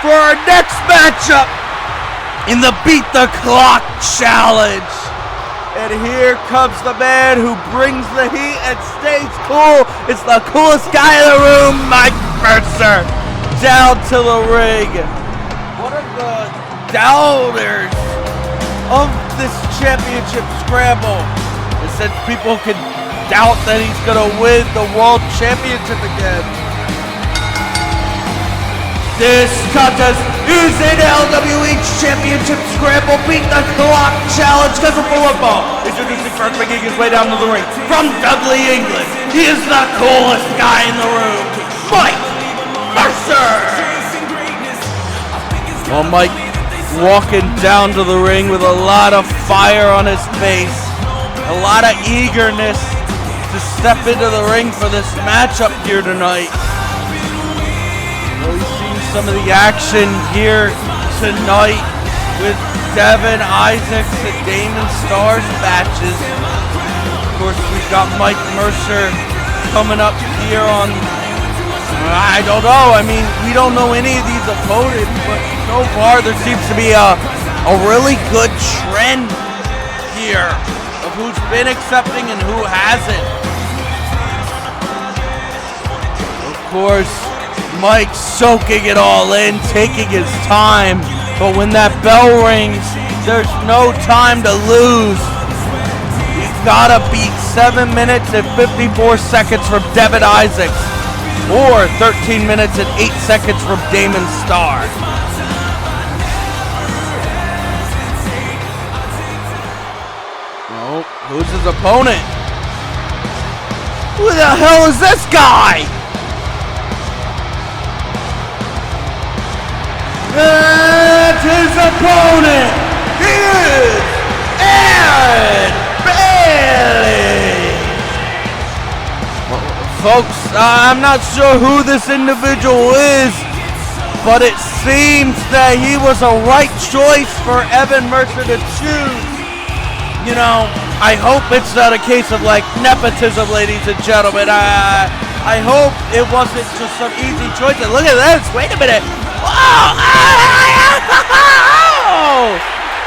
for our next matchup in the Beat the Clock Challenge. And here comes the man who brings the heat and stays cool. It's the coolest guy in the room, Mike Mercer, down to the ring. One of the doubters of this championship scramble. And since people can doubt that he's going to win the world championship again, this contest is an LWE Championship Scramble Beat the Clock Challenge scheduled for one fall. Introducing first, making his way down to the ring from Dudley, England. He is the coolest guy in the room, Mike Mercer. Well, Mike walking down to the ring with a lot of fire on his face, a lot of eagerness to step into the ring for this matchup here tonight. Well, we've seen some of the action here tonight with Devin Isaacs and Damon Star's matches. Of course, we've got Mike Mercer coming up here on, I don't know, I mean, we don't know any of these opponents, but so far there seems to be a really good trend here of who's been accepting and who hasn't. Of course, Mike's soaking it all in, taking his time, but when that bell rings, there's no time to lose. He's gotta beat 7 minutes and 54 seconds from Devin Isaacs, or 13 minutes and 8 seconds from Damon Star. Oh, who's his opponent? Who the hell is this guy? And his opponent is Aaron Bailey. Well, folks, I'm not sure who this individual is, but it seems that he was a right choice for Evan Mercer to choose. You know, I hope it's not a case of like nepotism, ladies and gentlemen. I hope it wasn't just some easy choice. And look at this. Wait a minute. Whoa! Oh!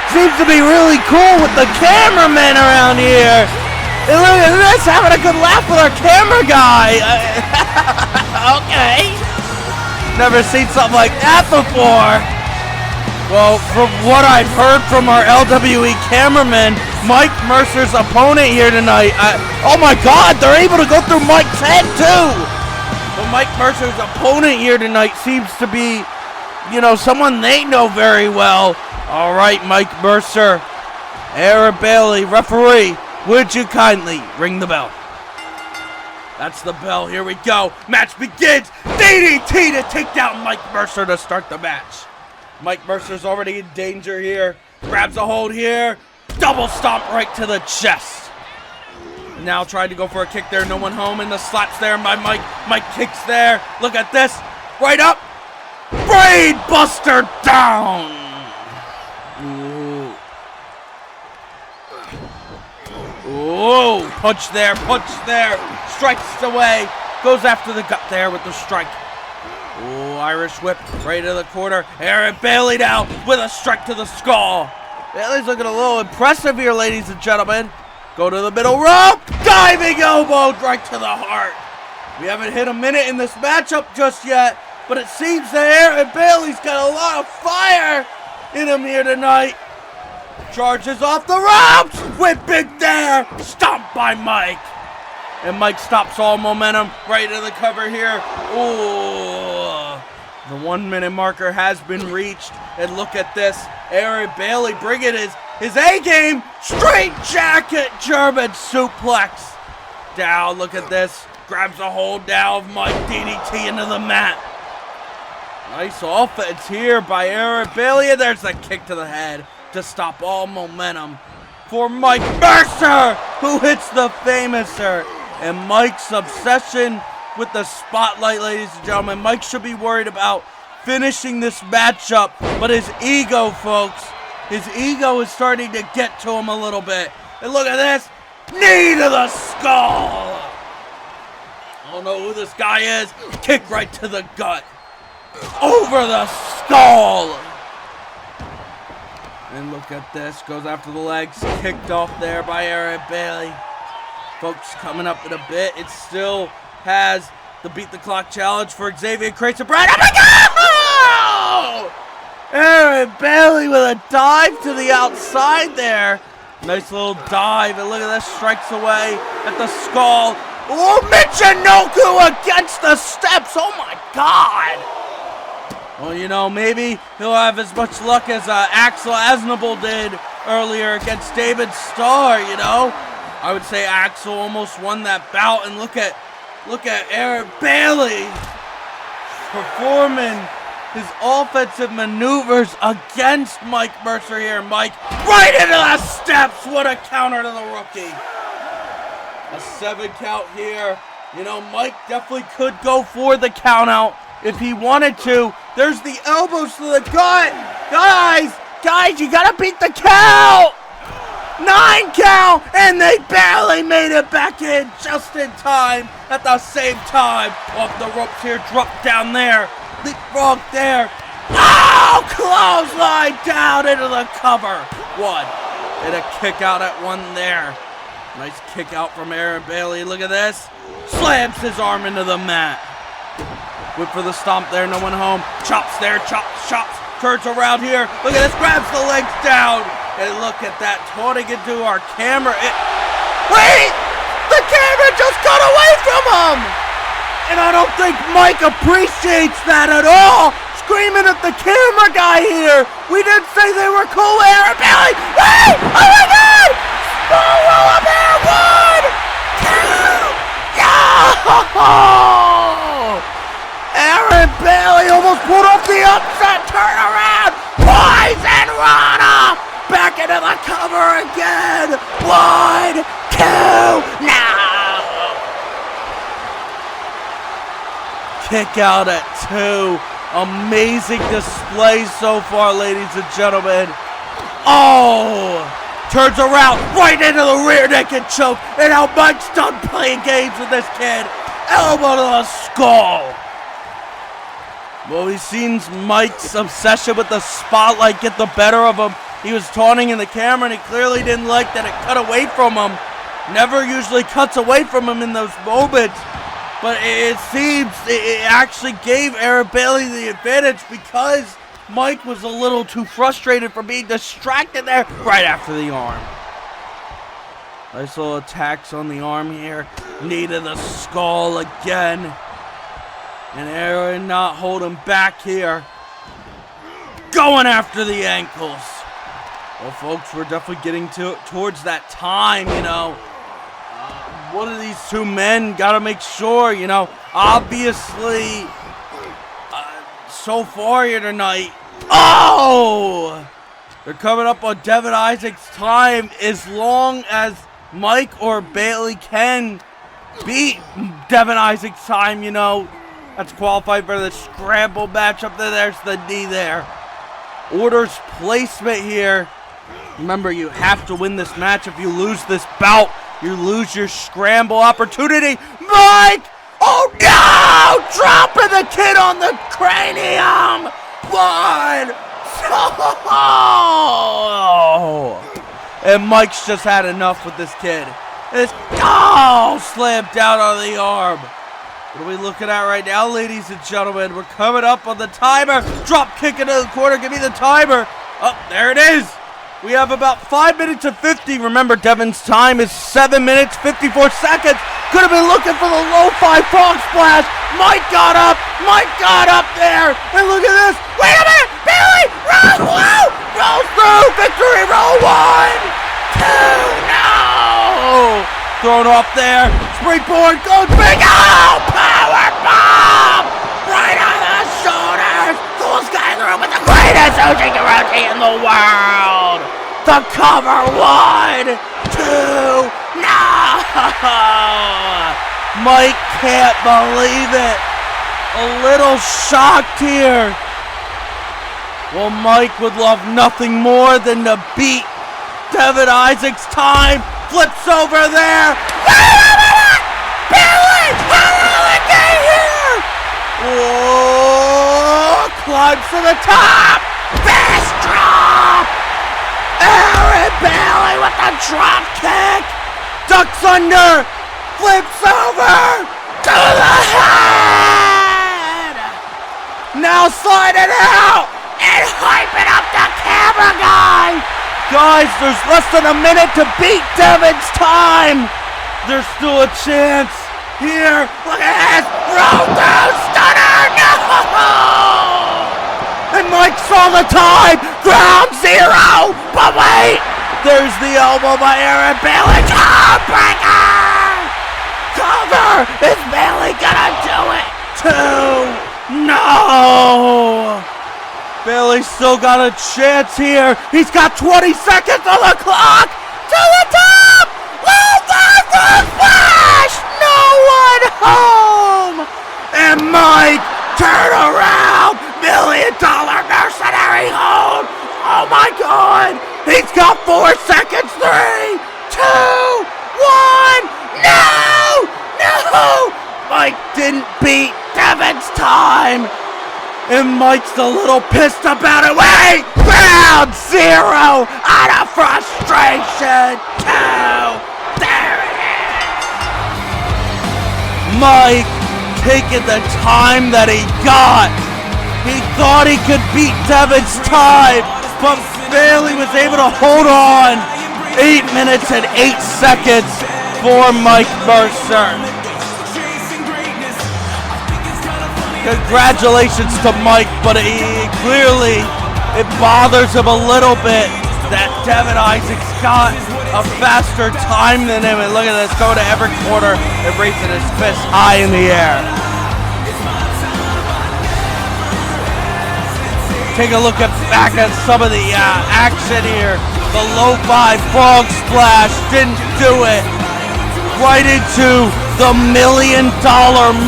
Seems to be really cool with the cameraman around here. And look at this, having a good laugh with our camera guy. Okay. Never seen something like that before. Well, from what I've heard from our LWE cameraman, Mike Mercer's opponent here tonight, oh my God, they're able to go through Mike's head too. But Mike Mercer's opponent here tonight seems to be, you know, someone they know very well. All right, Mike Mercer, Aaron Bailey, referee, would you kindly ring the bell? That's the bell. Here we go. Match begins. DDT to take down Mike Mercer to start the match. Mike Mercer's already in danger here. Grabs a hold here. Double stomp right to the chest. Now trying to go for a kick there. No one home, and the slaps there by Mike. Mike kicks there. Look at this. Right up. Brain buster down. Ooh. Ooh. Punch there. Punch there. Strikes away. Goes after the gut there with the strike. Ooh, Irish whip right to the corner. Aaron Bailey now with a strike to the skull. Bailey's looking a little impressive here, ladies and gentlemen. Go to the middle rope. Diving elbow right to the heart. We haven't hit a minute in this matchup just yet, but it seems that Aaron Bailey's got a lot of fire in him here tonight. Charges off the ropes. Whip big there. Stomp by Mike. And Mike stops all momentum right to the cover here. Ooh. The 1 minute marker has been reached. And look at this. Aaron Bailey bringing his A-game. Straight jacket German suplex. Down, look at this. Grabs a hold down of Mike, DDT into the mat. Nice offense here by Aaron Bailey. And there's the kick to the head to stop all momentum for Mike Mercer, who hits the famouser. And Mike's obsession with the spotlight, ladies and gentlemen. Mike should be worried about finishing this matchup, but his ego, folks, his ego is starting to get to him a little bit. And look at this, knee to the skull. I don't know who this guy is. Kick right to the gut. Over the skull. And look at this. Goes after the legs. Kicked off there by Aaron Bailey. Folks, coming up in a bit. It still has the Beat the Clock challenge for Xavien Crace and Brad. Oh my God! Aaron Bailey with a dive to the outside there. Nice little dive. And look at this. Strikes away at the skull. Oh, Michinoku against the steps. Oh my God. Well, you know, maybe he'll have as much luck as Axel Aznable did earlier against Damon Star, you know. I would say Axel almost won that bout, and look at Aaron Bailey performing his offensive maneuvers against Mike Mercer here. Mike right into the steps. What a counter to the rookie. A 7 count here. You know, Mike definitely could go for the count out if he wanted to. There's the elbows to the gut. Guys, you gotta beat the count. 9 count, and they barely made it back in just in time. At the same time, off the ropes here, drop down there, leapfrog there. Oh, clothesline down into the cover. 1, and a kick out at 1 there. Nice kick out from Aaron Bailey. Look at this. Slams his arm into the mat. Whip for the stomp there, no one home. Chops there, chops. Turns around here. Look at this, grabs the legs down. And look at that, taunting into our camera. Wait! The camera just got away from him! And I don't think Mike appreciates that at all. Screaming at the camera guy here. We didn't say they were cool, Aaron Bailey. Wait! Oh my God! Small roll up there. 1, 2. Yeah! Aaron Bailey almost pulled off the upset turnaround. Poison Rana back into the cover again. 1, 2, now. Kick out at 2. Amazing display so far, ladies and gentlemen. Oh, turns around right into the rear naked choke. And now Mike's done playing games with this kid. Elbow to the skull. Well, we've seen Mike's obsession with the spotlight get the better of him. He was taunting in the camera, and he clearly didn't like that it cut away from him. Never usually cuts away from him in those moments. But it seems it actually gave Aaron Bailey the advantage because Mike was a little too frustrated for being distracted there right after the arm. Nice little attacks on the arm here. Knee to the skull again. And Aaron not holding back here. Going after the ankles. Well, folks, we're definitely getting towards that time, you know. One of these two men got to make sure, you know. Obviously, so far here tonight. Oh! They're coming up on Devin Isaacs' time. As long as Mike or Bailey can beat Devin Isaacs' time, you know. That's qualified for the scramble match up there. There's the knee there. Orders placement here. Remember, you have to win this match. If you lose this bout, you lose your scramble opportunity. Mike! Oh no! Dropping the kid on the cranium! 1, 2. And Mike's just had enough with this kid. It's slammed down on the arm. What are we looking at right now, ladies and gentlemen? We're coming up on the timer. Drop kick into the corner. Give me the timer. Oh, there it is. We have about 5 minutes and 50. Remember, Devin's time is 7 minutes, 54 seconds. Could have been looking for the lo-fi frog splash. Mike got up there. And look at this. Wait a minute. Bailey, rolls through. Victory roll. 1, 2, no. Thrown off there. Springboard goes big. Oh, power bomb. Right on the shoulders. Cool Sky through with the greatest Uchigaruchi in the world. The cover. 1, 2, no. Mike can't believe it. A little shocked here. Well, Mike would love nothing more than to beat Devin Isaacs' time. Flips over there. Wait a minute! Billy! How did it get here? Whoa! climbs to the top. Fist drop. Aaron Bailey with the drop kick. Ducks under. Flips over. To the head. Now sliding out. And hyping up the camera guy. Guys, there's less than a minute to beat Devin's time. There's still a chance. Here, look at this. Roll through stunner. No! And Mike saw the time. Ground zero. But wait. There's the elbow by Aaron Bailey. Jawbreaker. Cover. Is Bailey gonna do it? 2. No. Bailey's still got a chance here. He's got 20 seconds on the clock. To the top. Luther splash. No one home. And Mike, turn around. $1 million mercenary hold. Oh my God. He's got 4 seconds. 3, 2, 1. No. No. Mike didn't beat Devin's time. And Mike's a little pissed about it. Wait! Ground zero out of frustration. 2. There it is. Mike taking the time that he got. He thought he could beat Devin's time, but Bailey was able to hold on. 8 minutes and 8 seconds for Mike Mercer. Congratulations to Mike, but clearly it bothers him a little bit that Devin Isaacs got a faster time than him. And look at this, going to every corner and raising his fist high in the air. Take a look back at some of the action here. The low 5 frog splash didn't do it. Right into the $1 million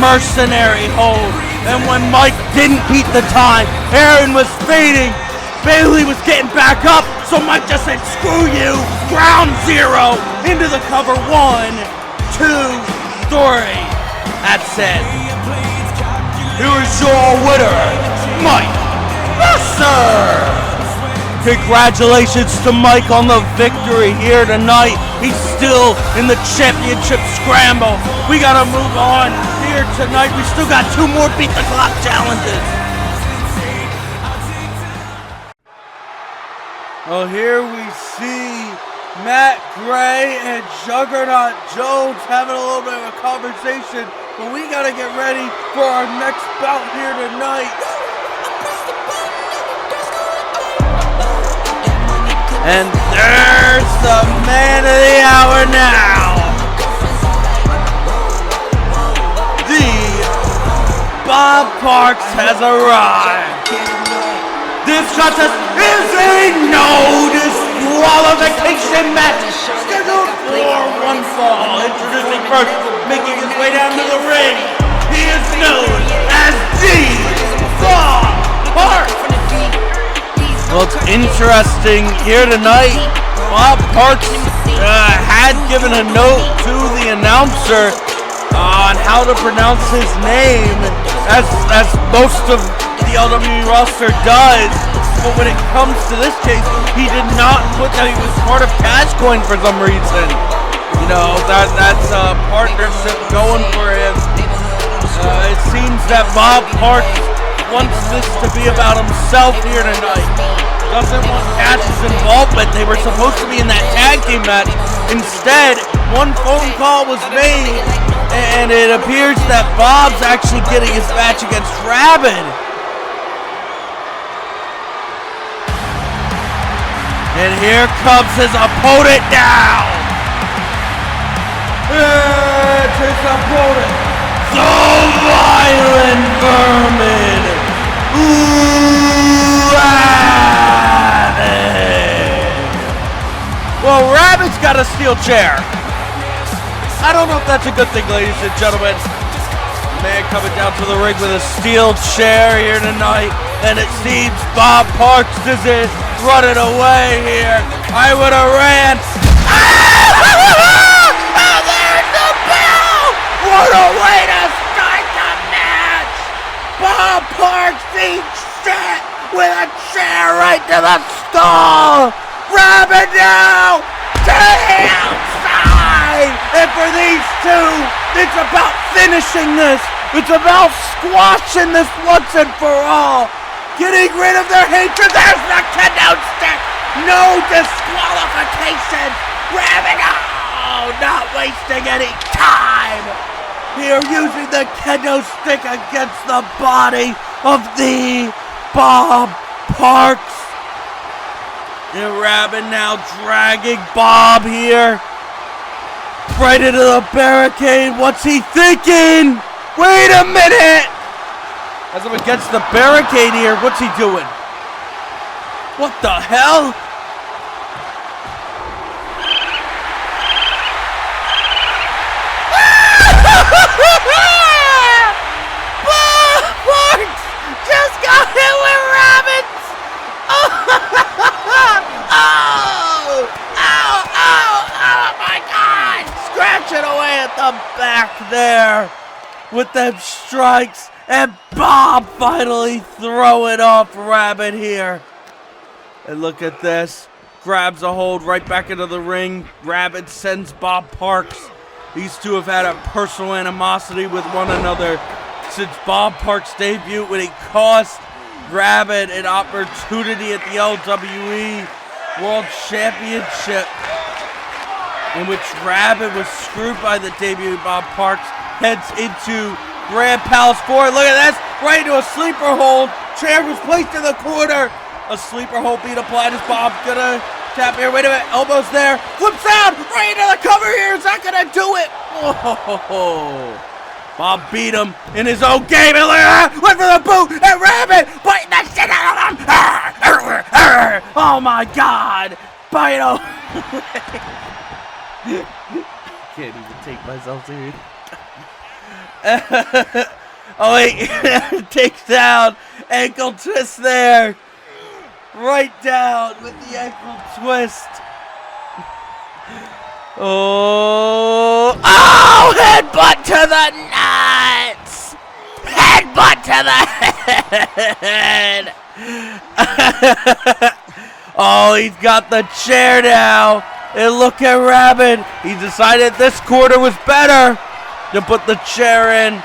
mercenary hold. And when Mike didn't beat the time, Aaron was fading. Bailey was getting back up, so Mike just said, screw you, ground zero, into the cover. 1, 2, 3. That's it. Here's your winner, Mike Mercer. Congratulations to Mike on the victory here tonight. He's still in the championship scramble. We gotta move on here tonight. We still got 2 more beat the clock challenges. Well, here we see Matt Gray and Juggernaut Jones having a little bit of a conversation, but we gotta get ready for our next bout here tonight. And there's the man of the hour now. The Bob Parks has arrived. This contest is a no disqualification match scheduled for 1 fall. Introducing first, making his way down to the ring, he is known as the Bob Parks. Well, it's interesting here tonight. Bob Parks had given a note to the announcer on how to pronounce his name, as most of the LWE roster does. But when it comes to this case, he did not put that he was part of Cash Coin for some reason. You know, that's a partnership going for him. It seems that Bob Parks wants this to be about himself here tonight. Doesn't want Cash's involvement. They were supposed to be in that tag team match. Instead, 1 phone call was made, and it appears that Bob's actually getting his match against Rabid. And here comes his opponent now. It's his opponent, the Violent Vermin. Well, Rabid's got a steel chair. I don't know if that's a good thing, ladies and gentlemen. Man coming down to the ring with a steel chair here tonight. And it seems Bob Parks isn't running away here. I would have ran. Oh, there's the bell! What a way to start the match! Bob Parks, the with a chair right to the skull. Rabid now to the outside. And for these two, it's about finishing this. It's about squashing this once and for all. Getting rid of their hatred. There's the kendo stick. No disqualification. Rabid, oh, not wasting any time. Here using the kendo stick against the body of the Bob Parks. And Rabid now dragging Bob here. Right into the barricade. What's he thinking? Wait a minute! As I'm against the barricade here, what's he doing? What the hell? Parks just got hit with rabbits! Oh my God! Scratching away at the back there with them strikes, and Bob finally throwing off Rabid here. And look at this. Grabs a hold right back into the ring. Rabid sends Bob Parks. These two have had a personal animosity with one another since Bob Parks' debut, when he cost Rabid an opportunity at the LWE World Championship, in which Rabid was screwed by the debut. Bob Parks heads into Grand Palace 4. Look at this, right into a sleeper hold. Chair was placed in the corner. A sleeper hold being applied as Bob gonna tap here. Wait a minute, elbows there. Flips out, right into the cover here. Is that gonna do it? Whoa. Bob beat him in his own game. And look at that, went for the boot, and Rabid biting the shit out of him. Oh my God. Bite him. Can't even take myself serious. Oh wait, takes down, ankle twist there. Right down with the ankle twist. Oh, headbutt to the nuts. Headbutt to the head. Oh, he's got the chair now. And look at Rabid. He decided this quarter was better to put the chair in.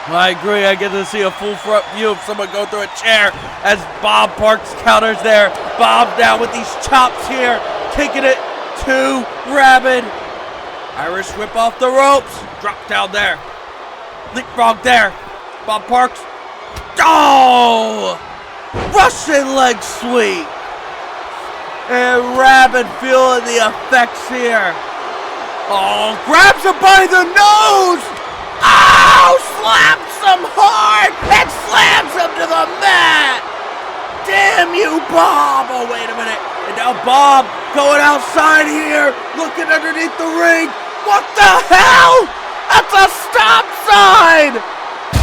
I agree. I get to see a full front view of someone go through a chair as Bob Parks counters there. Bob down with these chops here, taking it to Rabid. Irish whip off the ropes. Drop down there. Leapfrog there. Bob Parks. Oh! Russian leg sweep. And Rabid feeling the effects here. Oh, grabs him by the nose. Oh, slaps him hard and slams him to the mat. Damn you, Bob. Oh, wait a minute. And now Bob going outside here, looking underneath the ring. What the hell? That's a stop sign.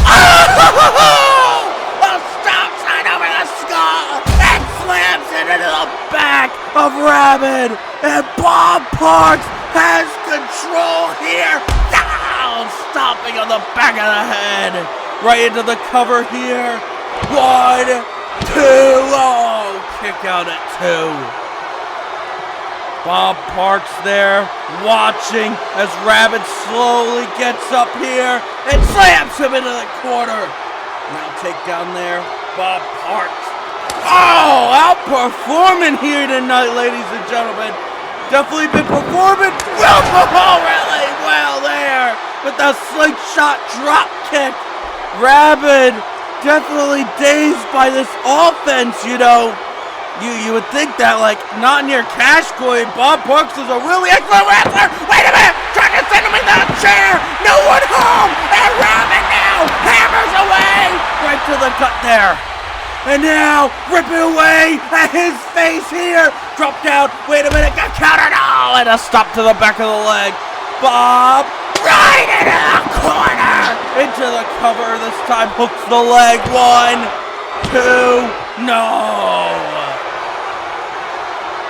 Oh, a stop sign over the skull and slams it into the back of Rabid. And Bob Parks has control here. Down, stomping on the back of the head. Right into the cover here. 1, 2. Oh, kick out at 2. Bob Parks there, watching as Rabid slowly gets up here and slams him into the corner. Now takedown there, Bob Parks. Oh, outperforming here tonight, ladies and gentlemen. Definitely been performing really well there with the slingshot drop kick. Rabid definitely dazed by this offense, you know. You would think that, like, not in your cash coin, Bob Parks is a really excellent wrestler. Wait a minute, trying to send him in the chair. No one home, and Rabid now hammers away right to the gut there. And now ripping away at his face here. Drop down. Wait a minute, got countered. Oh, and a stop to the back of the leg. Bob right into the corner. Into the cover. This time hooks the leg. 1, 2. No.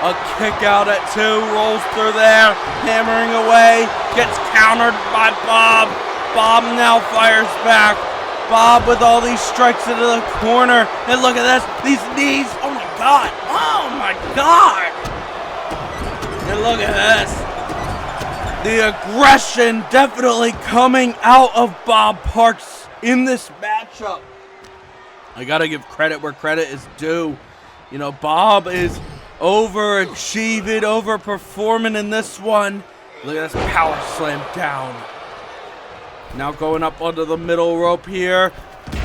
A kick out at 2, rolls through there, hammering away, gets countered by Bob. Bob now fires back. Bob with all these strikes into the corner. And look at this. These knees. Oh my God. Oh my God. And look at this. The aggression definitely coming out of Bob Parks in this matchup. I gotta give credit where credit is due. You know, Bob is overachieving, overperforming in this one. Look at this power slam down. Now going up onto the middle rope here.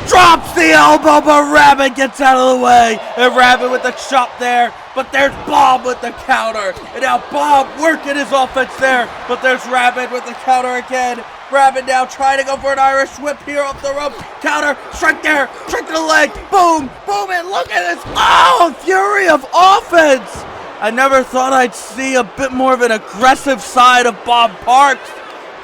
Drops the elbow, but Rabid gets out of the way. And Rabid with the chop there. But there's Bob with the counter. And now Bob working his offense there. But there's Rabid with the counter again. Rabid now trying to go for an Irish whip here up the rope. Counter, strike there, strike to the leg. Boom, boom, and look at this. Oh, fury of offense. I never thought I'd see a bit more of an aggressive side of Bob Parks.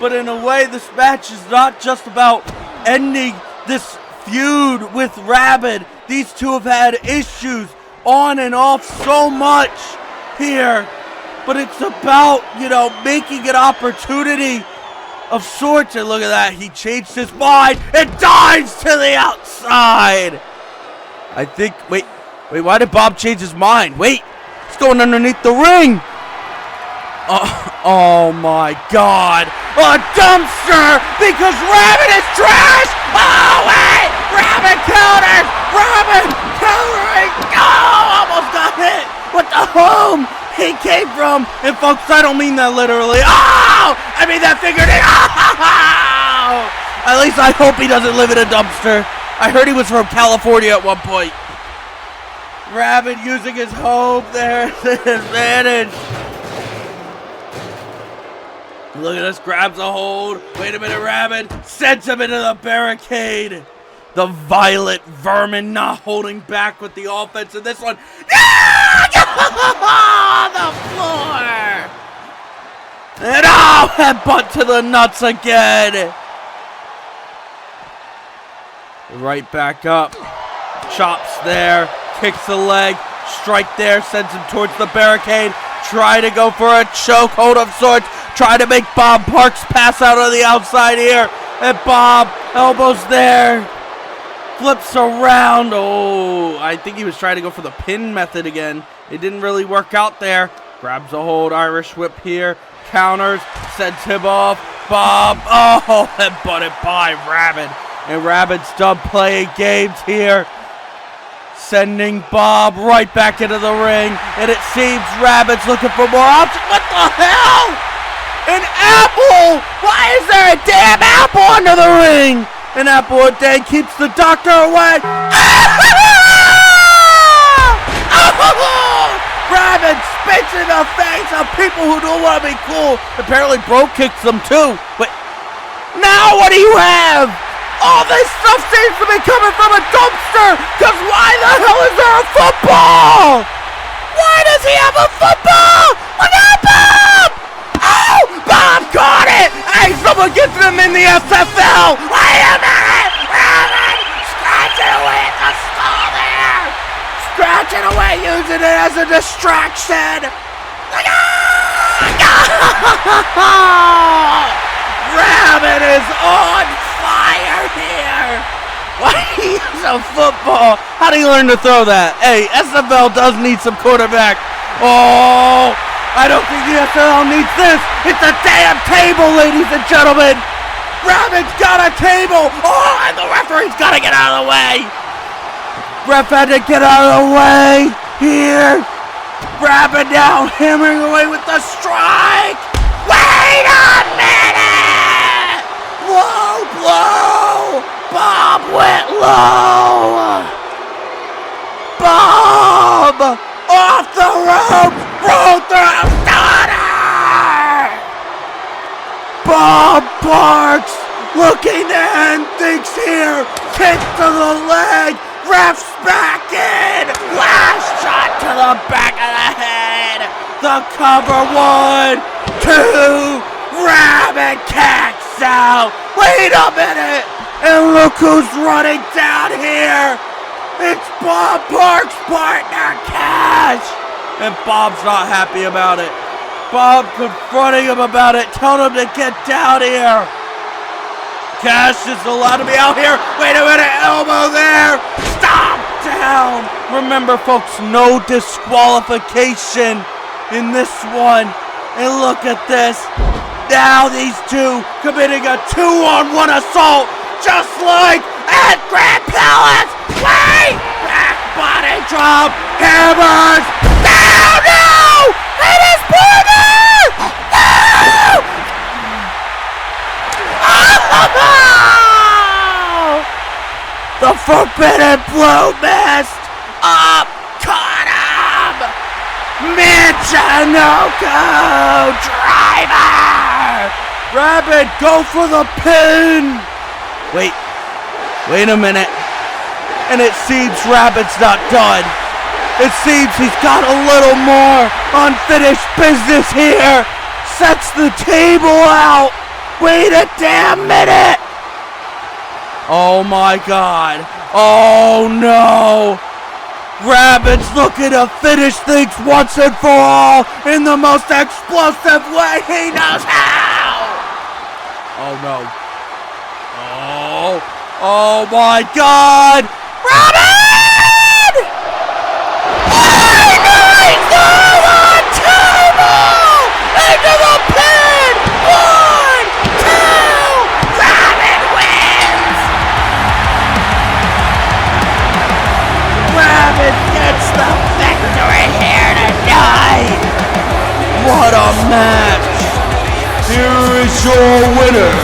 But in a way, this match is not just about ending this feud with Rabid. These two have had issues on and off so much here. But it's about, you know, making an opportunity of sorts. And look at that. He changed his mind and dives to the outside. I think, wait, why did Bob change his mind? Wait, it's going underneath the ring. Oh my God. A dumpster because Rabid is trash. Oh wait, Rabid counters. Rabid countering. Oh, almost got hit with the home he came from. And folks, I don't mean that literally. Oh, I mean that figuratively. Oh! At least I hope he doesn't live in a dumpster. I heard he was from California at one point. Rabid using his home there to advantage. Look at this, grabs a hold. Wait a minute, Rabid sends him into the barricade. The Violet Vermin not holding back with the offense in this one. On the floor. And oh, headbutt to the nuts again. Right back up. Chops there. Kicks the leg. Strike there. Sends him towards the barricade. Try to go for a chokehold of sorts. Try to make Bob Parks pass out on the outside here. And Bob, elbows there. Flips around. Oh, I think he was trying to go for the pin method again. It didn't really work out there. Grabs a hold. Irish whip here. Counters. Sends him off. Bob. Oh, and butted by Rabid. And Rabid's done playing games here. Sending Bob right back into the ring. And it seems Rabid's looking for more options. What the hell? An apple! Why is there a damn apple under the ring? An apple a day keeps the doctor away. Rabid spits in the face of people who don't want to be cool. Apparently Bro kicks them too. But now what do you have? All this stuff seems to be coming from a dumpster. Because why the hell is there a football? Why does he have a football? Look at Bob! Oh! Bob caught it! Hey, someone get them in the SFL! Wait a minute! Rabid! Scratching away at the skull there! Scratching away, using it as a distraction! Rabid is on fire here! Why do he use a football? How do you learn to throw that? Hey, SFL does need some quarterback. Oh! I don't think the SFL needs this. It's a damn table, ladies and gentlemen. Rabid's got a table. Oh, and the referee's got to get out of the way. Ref had to get out of the way here. Rabid now hammering away with the strike. Wait a minute. Low blow. Bob went low. Bob off the rope. Roll through Daro! Bob Parks looking to end things here. Kick to the leg. Ref's back in. Last shot to the back of the head. The cover 1, 2. Rabid kicks out. Wait a minute. And look who's running down here. It's Bob Parks' partner, Cash. And Bob's not happy about it. Bob confronting him about it, telling him to get down here. Cash is allowed to be out here. Wait a minute, elbow there. Stop down. Remember, folks, no disqualification in this one. And look at this. Now these two committing a 2-on-1 assault, just like at Grand Palace. Wait! Back body drop. Hammers. No! It is partner! No! Oh! The forbidden blue mist. Up! Caught him! Michinoku driver! Rabid, go for the pin! Wait a minute. And it seems Rabid's not done. It seems he's got a little more unfinished business here. Sets the table out. Wait a damn minute. Oh my God. Oh no. Rabid's looking to finish things once and for all in the most explosive way he knows how. Oh no. Oh my God. Rabid! Nice on table! Into the pin! 1, 2, Rabid wins! Rabid gets the victory here tonight! What a match! Here is your winner,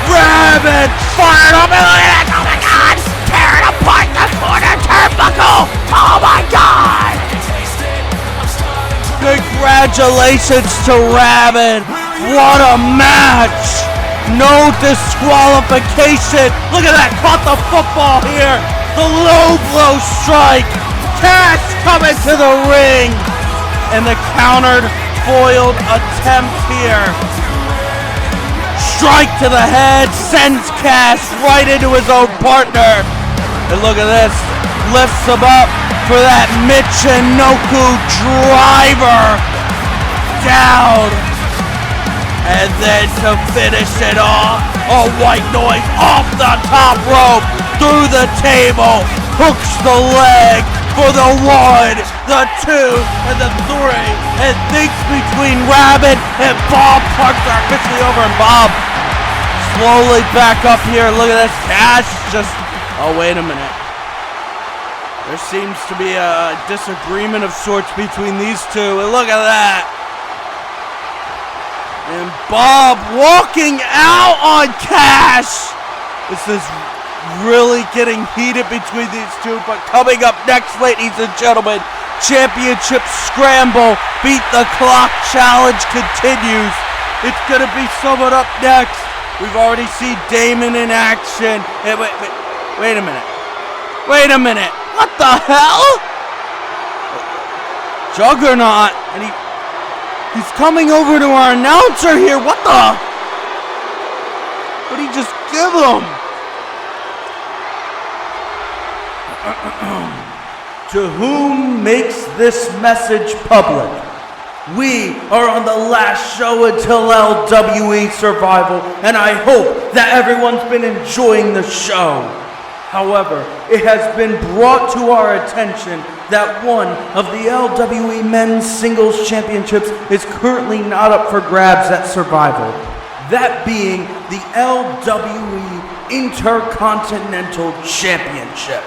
Rabid! Fired up! Oh my God! Tearing apart the corner turnbuckle! Oh my God! Congratulations to Rabid! What a match! No disqualification! Look at that! Caught the football here! The low blow strike! Cash coming to the ring! And the countered, foiled attempt here. Strike to the head, sends Cash right into his own partner. And look at this, lifts him up for that Michinoku driver. Down. And then to finish it off, a white noise off the top rope, through the table, hooks the leg for the 1, the 2, and the 3, and thinks between Rabid and Bob Parks are officially over, and Bob slowly back up here. Look at this, Cash just, oh wait a minute. There seems to be a disagreement of sorts between these two, and look at that. And Bob walking out on Cash. This is really getting heated between these two, but coming up next, ladies and gentlemen, Championship Scramble Beat the Clock Challenge continues. It's gonna be someone up next. We've already seen Damon in action. Hey, wait a minute. Wait a minute. What the hell? Juggernaut, and he's coming over to our announcer here. What the? What did he just give him? To whom makes this message public? We are on the last show until LWE Survival, and I hope that everyone's been enjoying the show. However, it has been brought to our attention that one of the LWE Men's Singles Championships is currently not up for grabs at Survival. That being the LWE Intercontinental Championship.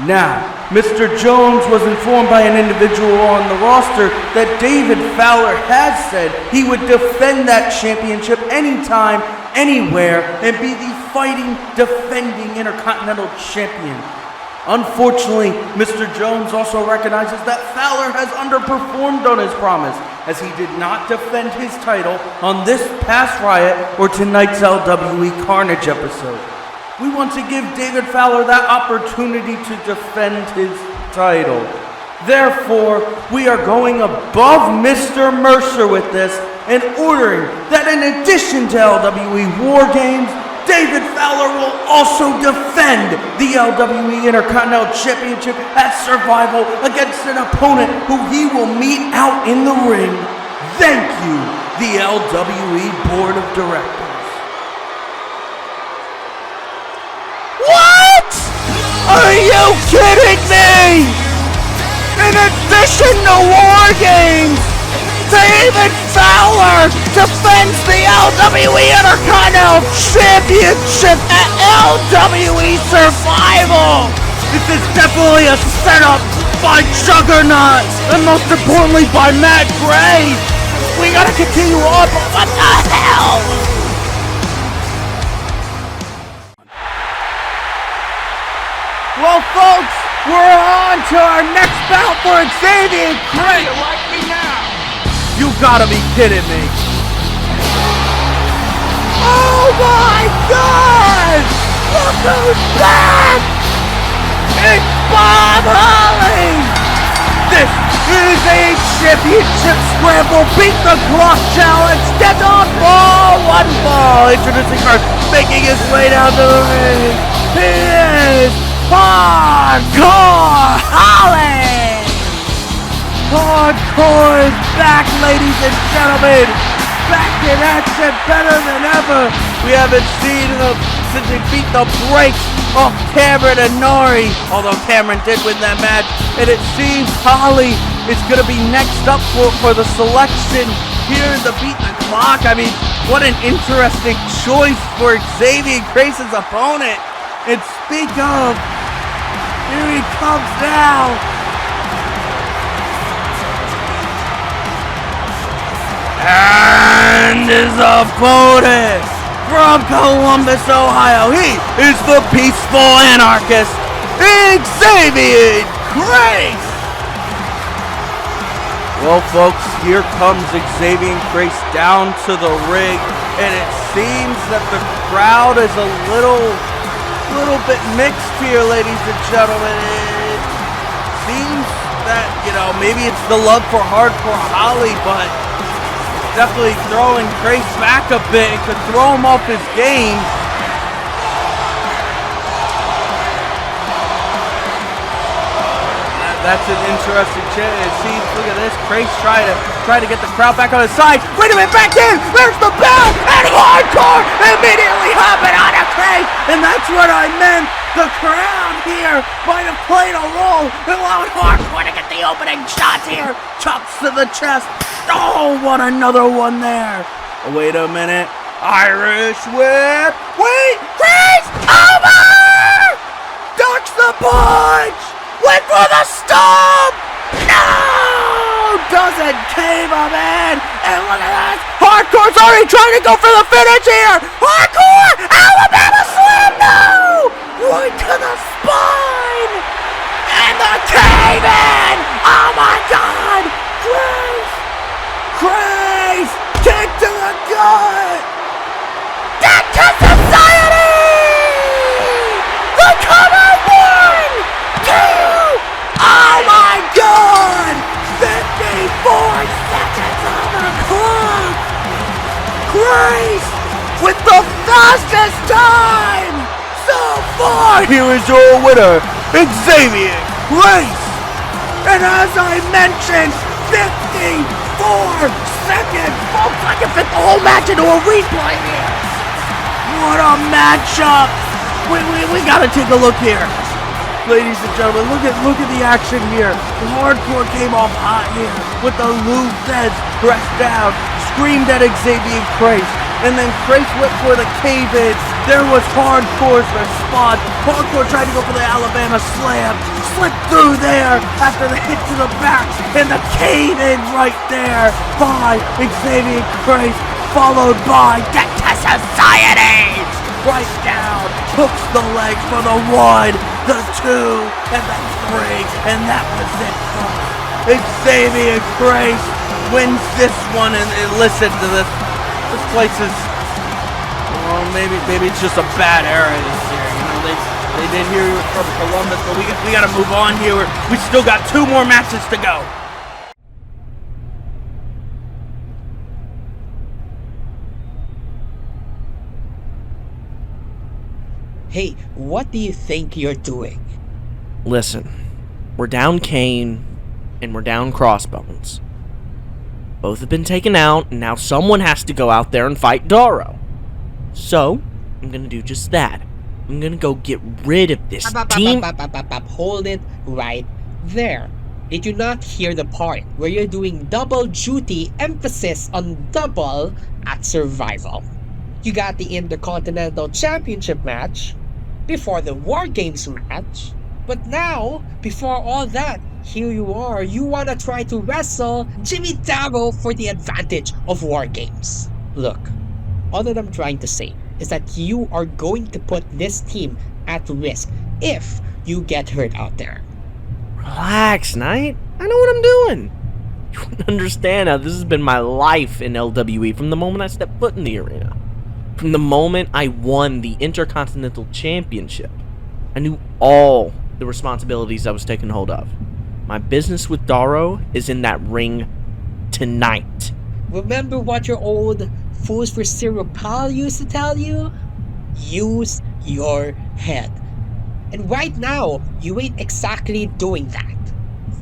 Now, Mr. Jones was informed by an individual on the roster that David Fowler has said he would defend that championship anytime, anywhere, and be the fighting, defending Intercontinental Champion. Unfortunately, Mr. Jones also recognizes that Fowler has underperformed on his promise, as he did not defend his title on this past Riot or tonight's LWE Carnage episode. We want to give David Fowler that opportunity to defend his title. Therefore, we are going above Mr. Mercer with this and ordering that in addition to LWE Wargames, David Fowler will also defend the LWE Intercontinental Championship at Survival against an opponent who he will meet out in the ring Thank you, the LWE Board of Directors. What? Are you kidding me? In addition to Wargames, Damon Fowler defends the LWE Intercontinental Championship at LWE Survival. This is definitely a setup by Juggernaut, and most importantly by Matt Gray. We gotta continue on, but what the hell? Well, folks, we're on to our next bout for Xavien Crace. You like me now? You gotta be kidding me. Oh my God! Look who's back! It's Bob Holly! This is a championship scramble beat the clock challenge. Get on ball, one ball. Introducing first, making his way down to the ring. He is Hardcore Holly! Hardcore is back, ladies and gentlemen. Back in action, better than ever. We haven't seen him since he beat the brakes off Cameron and Nori. Although Cameron did win that match. And it seems Holly is going to be next up for the selection here in the Beat the Clock. I mean, what an interesting choice for Xavien Crace's opponent. And speak of, here he comes now. And his opponent from Columbus, Ohio, he is the peaceful anarchist, Xavien Crace. Well, folks, here comes Xavien Crace down to the ring, and it seems that the crowd is a little bit mixed here, ladies and gentlemen. It seems that, maybe it's the love for Hardcore Holly, but definitely throwing Crace back a bit. It could throw him off his game. That's an interesting chance. See, look at this. Crace trying to get the crowd back on his side. Wait a minute, back in. There's the bell, and Hardcore immediately hopping on a Crace. And that's what I meant. The crowd here might have played a role in allowing Hardcore to get the opening shots here. Chops to the chest. Oh, what another one there. Oh, wait a minute. Irish whip. Wait, Crace over. Ducks the punch. Went for the stomp! No! Doesn't cave him in! And look at that! Hardcore's already trying to go for the finish here! Hardcore! Alabama Slam! No! Right to the spine! And the cave in! Oh my God! Crace! Kick to the gut! Death to society! The cover one! Oh my God! 54 seconds on the clock! Crace with the fastest time so far! Here is your winner, Xavien Crace! And as I mentioned, 54 seconds! Folks, I can fit the whole match into a replay here! What a matchup! We gotta take a look here. Ladies and gentlemen, look at the action here. Hardcore came off hot here with the loose heads pressed down, screamed at Xavien Crace, and then Crace went for the cave-in. There was Hardcore's response. Hardcore tried to go for the Alabama Slam, slipped through there after the hit to the back, and the cave-in right there by Xavien Crace, followed by Death to Society. Right down, hooks the leg for the 1, the 2, and the 3, and that was it, folks. Xavien Crace wins this one, and listen to this. This place is, well, maybe it's just a bad era this year. They did hear you from Columbus, but we got to move on here. We still got 2 more matches to go. Hey, what do you think you're doing? Listen, we're down Caine, and we're down Crossbones. Both have been taken out, and now someone has to go out there and fight Daro. So, I'm gonna do just that. I'm gonna go get rid of this team. Hold it right there. Did you not hear the part where you're doing double duty, emphasis on double at Survival? You got the Intercontinental Championship match before the Wargames match, but now, before all that, here you are, you wanna try to wrestle Jimmy Daro for the advantage of Wargames. Look, all that I'm trying to say is that you are going to put this team at risk if you get hurt out there. Relax, Knight. I know what I'm doing. You wouldn't understand how this has been my life in LWE from the moment I stepped foot in the arena. From the moment I won the Intercontinental Championship, I knew all the responsibilities I was taking hold of. My business with Daro is in that ring tonight. Remember what your old Fools for Cereal pal used to tell you? Use your head. And right now, you ain't exactly doing that.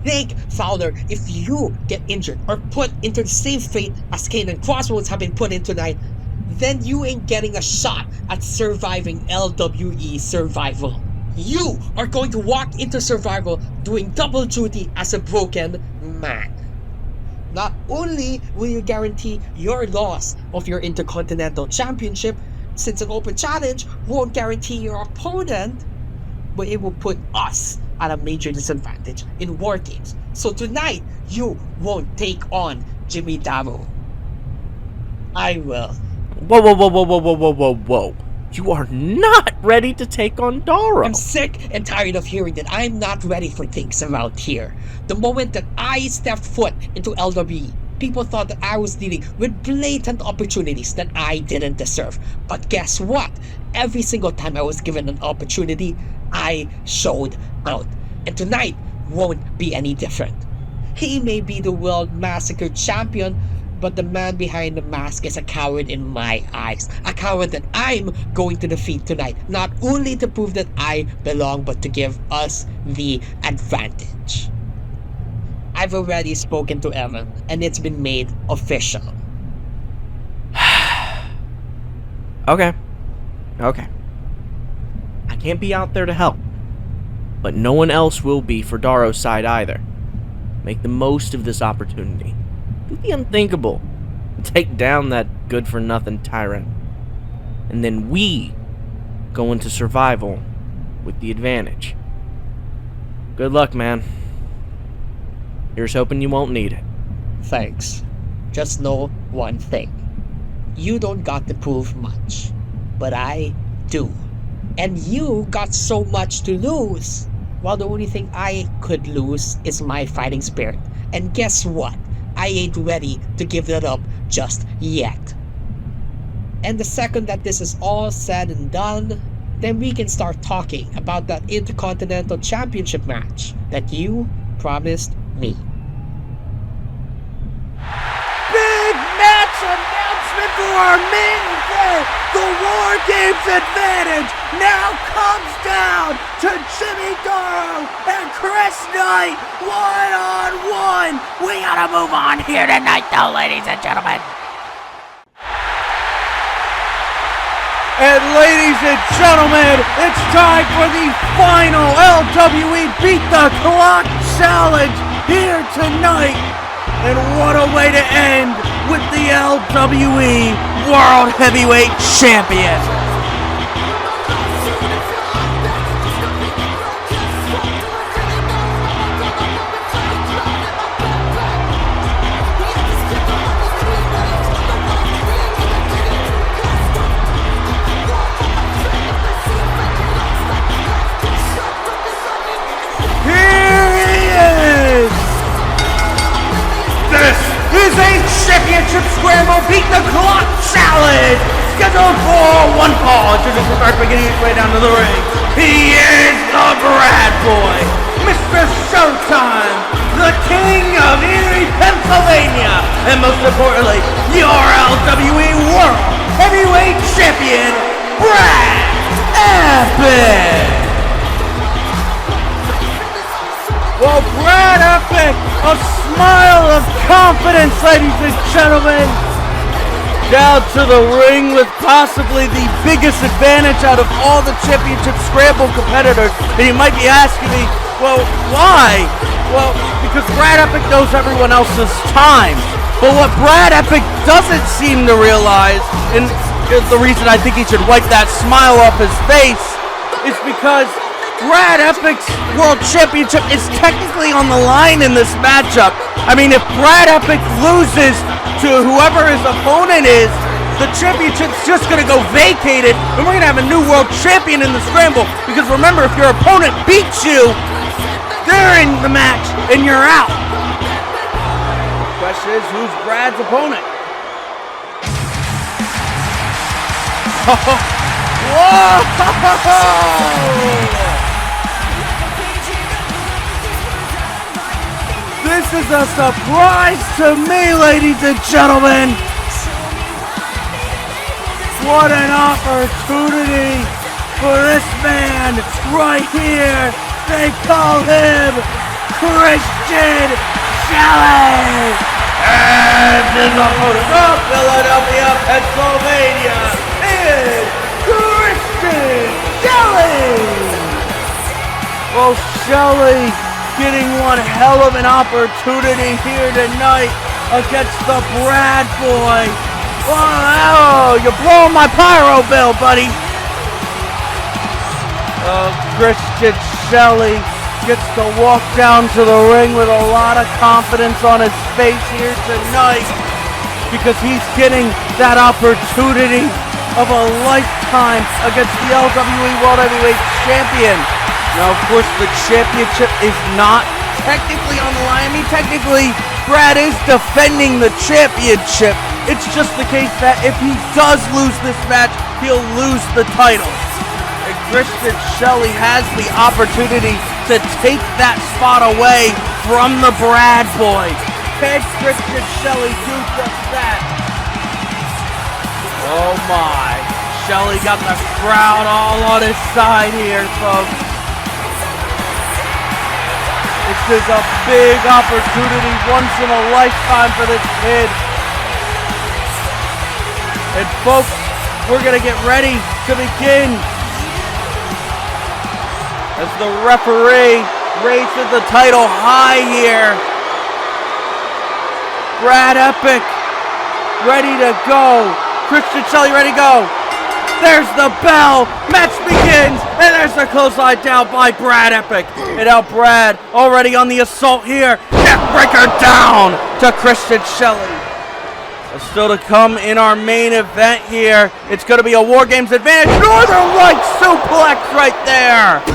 Think, Fowler, if you get injured or put into the same fate as Caine and Crossbones have been put in tonight, then you ain't getting a shot at surviving LWE Survival. You are going to walk into Survival doing double duty as a broken man. Not only will you guarantee your loss of your Intercontinental Championship, since an open challenge won't guarantee your opponent, but it will put us at a major disadvantage in Wargames. So tonight, you won't take on Jimmy Daro. I will. Whoa. You are not ready to take on Daro. I'm sick and tired of hearing that I'm not ready for things around here. The moment that I stepped foot into LWE, people thought that I was dealing with blatant opportunities that I didn't deserve. But guess what? Every single time I was given an opportunity, I showed out. And tonight won't be any different. He may be the World Massacre Champion, but the man behind the mask is a coward in my eyes. A coward that I'm going to defeat tonight. Not only to prove that I belong, but to give us the advantage. I've already spoken to Evan, and it's been made official. Okay. I can't be out there to help, but no one else will be for Daro's side either. Make the most of this opportunity. Do the unthinkable. Take down that good-for-nothing tyrant. And then we go into Survival with the advantage. Good luck, man. Here's hoping you won't need it. Thanks. Just know one thing. You don't got to prove much, but I do. And you got so much to lose. While the only thing I could lose is my fighting spirit. And guess what? I ain't ready to give that up just yet. And the second that this is all said and done, then we can start talking about that Intercontinental Championship match that you promised me. Big match announcement for our main event! The Wargames Advantage now comes down to Jimmy Daro and Chris Knight one-on-one! We gotta move on here tonight though, ladies and gentlemen! And ladies and gentlemen, it's time for the final LWE Beat the Clock Challenge here tonight! And what a way to end with the LWE World Heavyweight Champion! Is a championship scramble beat the clock challenge scheduled for one fall. Just to start beginning his way down to the ring. He is the Brad Boy, Mr. Showtime, the King of Erie, Pennsylvania, and most importantly, your LWE World Heavyweight Champion, Brad Epic. Well, Brad Epic, a smile of confidence, ladies and gentlemen. Down to the ring with possibly the biggest advantage out of all the championship scramble competitors. And you might be asking me, well, why? Well, because Brad Epic knows everyone else's time. But what Brad Epic doesn't seem to realize, and the reason I think he should wipe that smile off his face, is because Brad Epic's World Championship is technically on the line in this matchup. I mean, if Brad Epic loses to whoever his opponent is, the championship's just going to go vacated, and we're going to have a new world champion in the scramble. Because remember, if your opponent beats you, they're in the match, and you're out. The question is, who's Brad's opponent? Whoa! This is a surprise to me, ladies and gentlemen. What an opportunity for this man right here. They call him Christian Jaye. And his opponent from Philadelphia, Pennsylvania is Christian Jaye. Well, Shelley getting one hell of an opportunity here tonight against the Brad boy. Wow, you're blowing my pyro bill, buddy. Christian Shelley gets to walk down to the ring with a lot of confidence on his face here tonight because he's getting that opportunity of a lifetime against the LWE World Heavyweight Champion. Now, of course, the championship is not technically on the line. I mean, technically, Brad is defending the championship. It's just the case that if he does lose this match, he'll lose the title. And Christian Shelley has the opportunity to take that spot away from the Brad boy. Can Christian Shelley do just that? Oh my. Shelley got the crowd all on his side here, folks. This is a big opportunity, once in a lifetime for this kid. And folks, we're going to get ready to begin as the referee raises the title high here. Brad Epic ready to go. Christian Shelley ready to go. There's the bell. Match begins. And there's the clothesline down by Brad Epic. And now Brad already on the assault here. Neckbreaker down to Christian Shelley. Still to come in our main event here. It's going to be a Wargames Advantage. Northern Light suplex right there.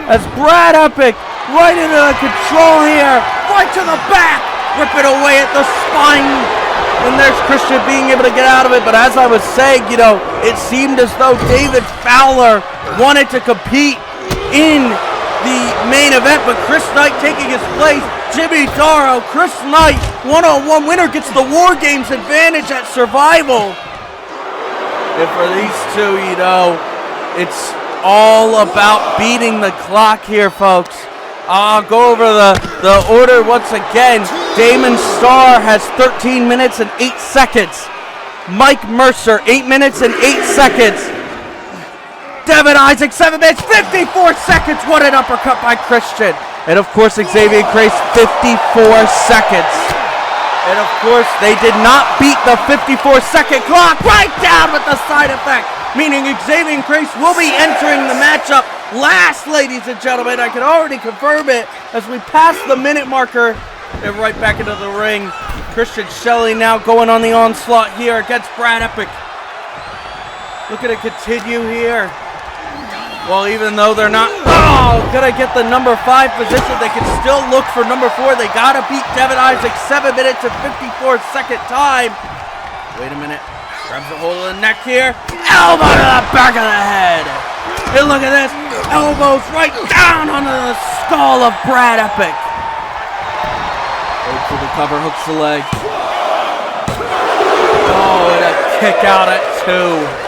As Brad Epic right into the control here. Right to the back. Rip it away at the spine. And there's Christian being able to get out of it. But as I was saying, you know, it seemed as though David Fowler wanted to compete in the main event, but Chris Knight taking his place. Jimmy Daro, Chris Knight, one-on-one winner, gets the Wargames Advantage at Survival. And for these two, you know, it's all about beating the clock here, folks. I'll go over the order once again. Damon Star has 13 minutes and 8 seconds. Mike Mercer, 8 minutes and 8 seconds. Devin Isaacs, 7 minutes, 54 seconds. What an uppercut by Christian. And of course, Xavien Crace, 54 seconds. And of course, they did not beat the 54-second clock. Right down with the side effect. Meaning Xavien Crace will be entering the matchup last, ladies and gentlemen. I can already confirm it as we pass the minute marker. And right back into the ring. Christian Shelley now going on the onslaught here against Brad Epic. Looking to continue here. Well, even though they're not gonna get the number 5 position, they can still look for number 4. They gotta beat Devin Isaacs, 7 minutes and 54-second time. Wait a minute. Grabs a hold of the neck here. Elbow to the back of the head. And look at this. Elbows right down onto the skull of Brad Epic. Goes to the cover, hooks the leg. Oh, and a kick out at 2.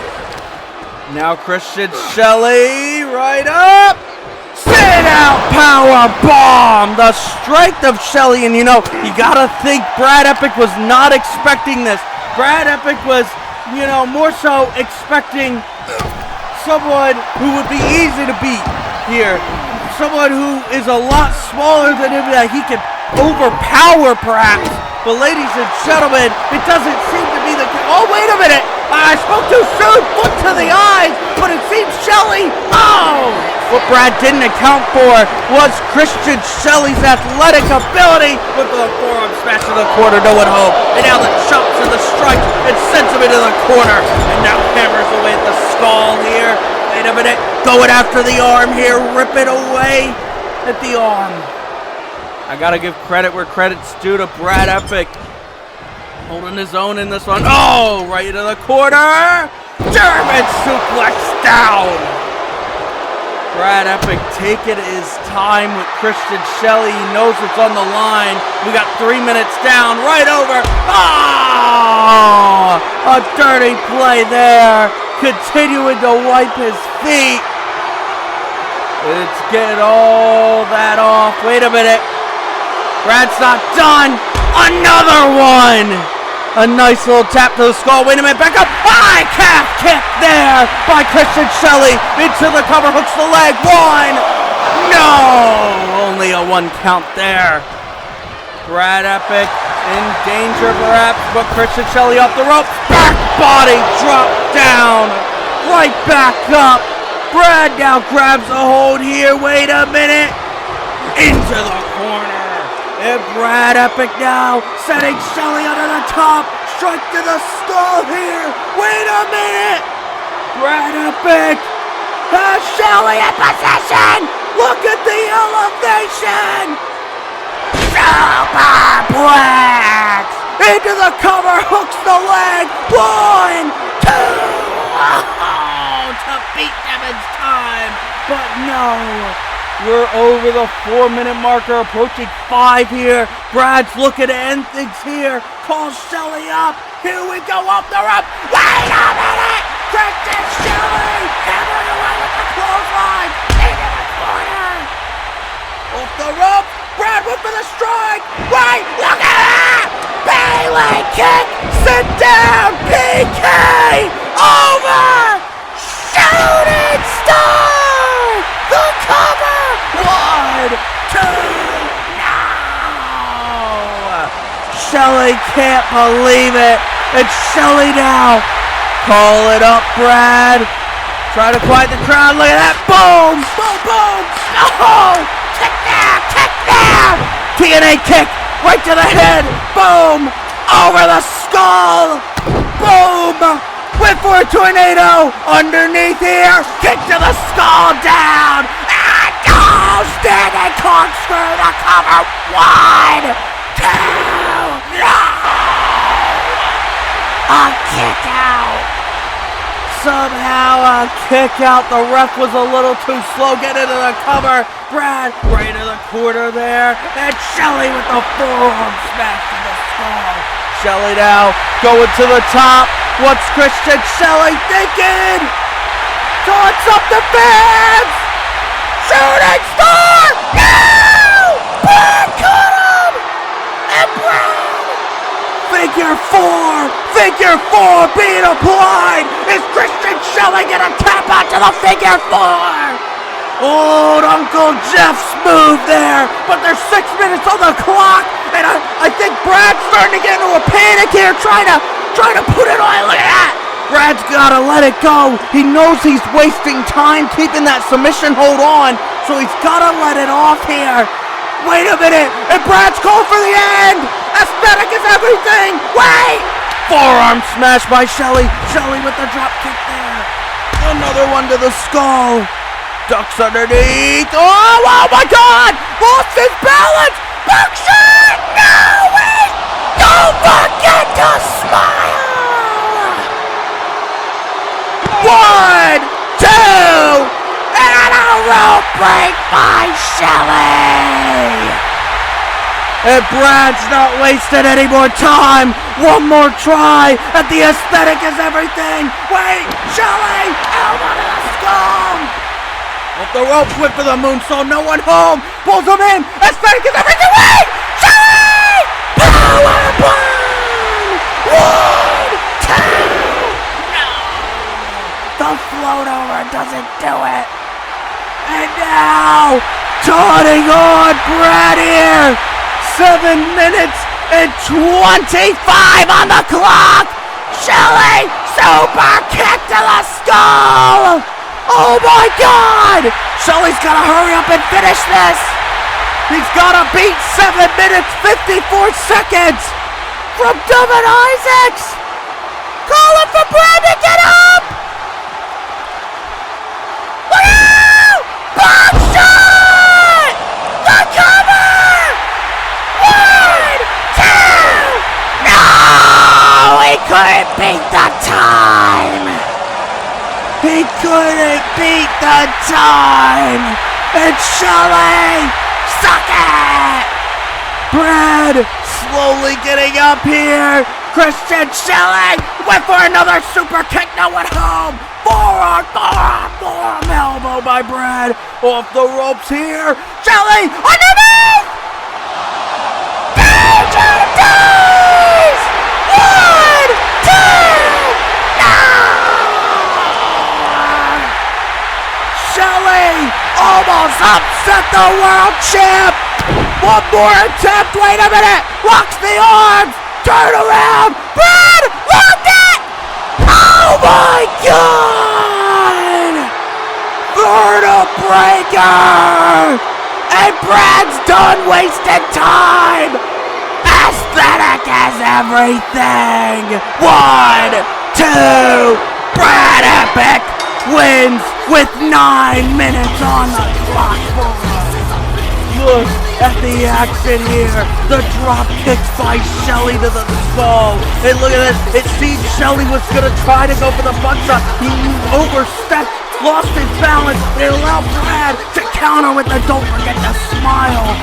Now Christian Shelley right up. Save! Big out power bomb. The strength of Shelly, and you gotta think Brad Epic was not expecting this. Brad Epic was, more so expecting someone who would be easy to beat here. Someone who is a lot smaller than him that he could overpower perhaps. But ladies and gentlemen, it doesn't seem to be the case. Oh, wait a minute. I spoke too soon. Foot to the eyes. But it seems Shelly. Oh! What Brad didn't account for was Christian Shelly's athletic ability with the forearm smash to the corner, no one home. And now the chops and the strike and sends him into the corner. And now hammers away at the skull here. Wait a minute. Going after the arm here. Ripping away at the arm. I gotta give credit where credit's due to Brad Epic. Holding his own in this one. Oh, right into the corner. German suplex down. Brad Epic taking his time with Christian Shelly. He knows it's on the line. We got 3 minutes down. Right over. Ah! A dirty play there. Continuing to wipe his feet. Let's get all that off. Wait a minute. Brad's not done. Another one. A nice little tap to the skull. Wait a minute. Back up. High calf kick there by Christian Shelly. Into the cover. Hooks the leg. One. No. Only a 1 count there. Brad Epic in danger perhaps. But Christian Shelly off the ropes. Back body drop down. Right back up. Brad now grabs a hold here. Wait a minute. Into the corner. And Brad Epic now setting Shelly under the top. Strike to the skull here. Wait a minute. Brad Epic has Shelly in possession. Look at the elevation. Superplex. Into the cover. Hooks the leg. 1, 2. Oh, to beat Devin's time. But no. We're over the 4-minute marker, approaching 5 here. Brad's looking to end things here. Calls Shelly up. Here we go off the rope. Wait a minute! Christian Shelly hammering away with the clothesline. Into the corner. Off the rope. Brad went for the strike. Wait, look at that! Bailey kick. Sit down. PK. Over. Shooting star. The cover. 1, 2, no! Shelly can't believe it. It's Shelly now. Call it up, Brad. Try to quiet the crowd. Look at that. Boom! Boom, boom! No! Kick down! Kick down! TNA kick right to the head. Boom! Over the skull. Boom! Went for a tornado. Underneath here. Kick to the skull. Down. Oh, standing corkscrew, the cover. 1, 2, no! A kick out. Somehow a kick out. The ref was a little too slow. Get into the cover. Brad right in the corner there. And Shelly with the forearm smash to the skull. Shelly now going to the top. What's Christian Shelly thinking? Taunts up the fans. Shooting star! No! Brad caught him! And Brad! Figure 4 being applied! Is Christian Shelly gonna tap out to the figure 4? Old Uncle Jeff's move there, but there's 6 minutes on the clock, and I think Brad's starting to get into a panic here, trying to put it on. Look at that! Brad's gotta let it go. He knows he's wasting time keeping that submission hold on, so he's gotta let it off here. Wait a minute, and Brad's called for the end. Aesthetic is everything. Wait! Forearm smash by Shelly. Shelly with the drop kick there. Another one to the skull. Ducks underneath. Oh my God! Lost his balance. Buckshot! No, wait! Don't forget to smile. 1, 2, and a rope break by Shelly. And Brad's not wasting any more time. One more try at the aesthetic is everything. Wait, Shelly, elbow to the skull. Off the ropes, went for the moonsault, no one home. Pulls him in, Aesthetic is everything away! Jaye! Powerbomb! 1, 2! No! The float over doesn't do it. And now, taunting on Brad here. 7 minutes and 25 on the clock. Jaye, super kick to the skull. Oh my God! Shelly's gotta hurry up and finish this. He's gotta beat 7 minutes 54 seconds from Devin Isaacs. Call it for Brad to get up. Look out! Bomb shot! The cover! 1, 2! No! He couldn't beat the time! He couldn't beat the time! And Jaye, suck it! Brad slowly getting up here. Christian Jaye went for another super kick, no one home. Forearm, elbow by Brad. Off the ropes here. Jaye underneath! Danger Days! 1, 2! Jaye almost upset the world champ. One more attempt. Wait a minute. Locks the arms. Turn around. Brad locked it. Oh my God. Vertebra breaker. And Brad's done wasting time. Aesthetic has everything. 1, 2. Brad Epic wins with 9 minutes on the clock for us. Look at the action here. The drop kicks by Shelly to the skull. And look at this. It seemed Shelly was going to try to go for the buckshot. He overstepped, lost his balance. It allowed Brad to counter with the don't forget to smile.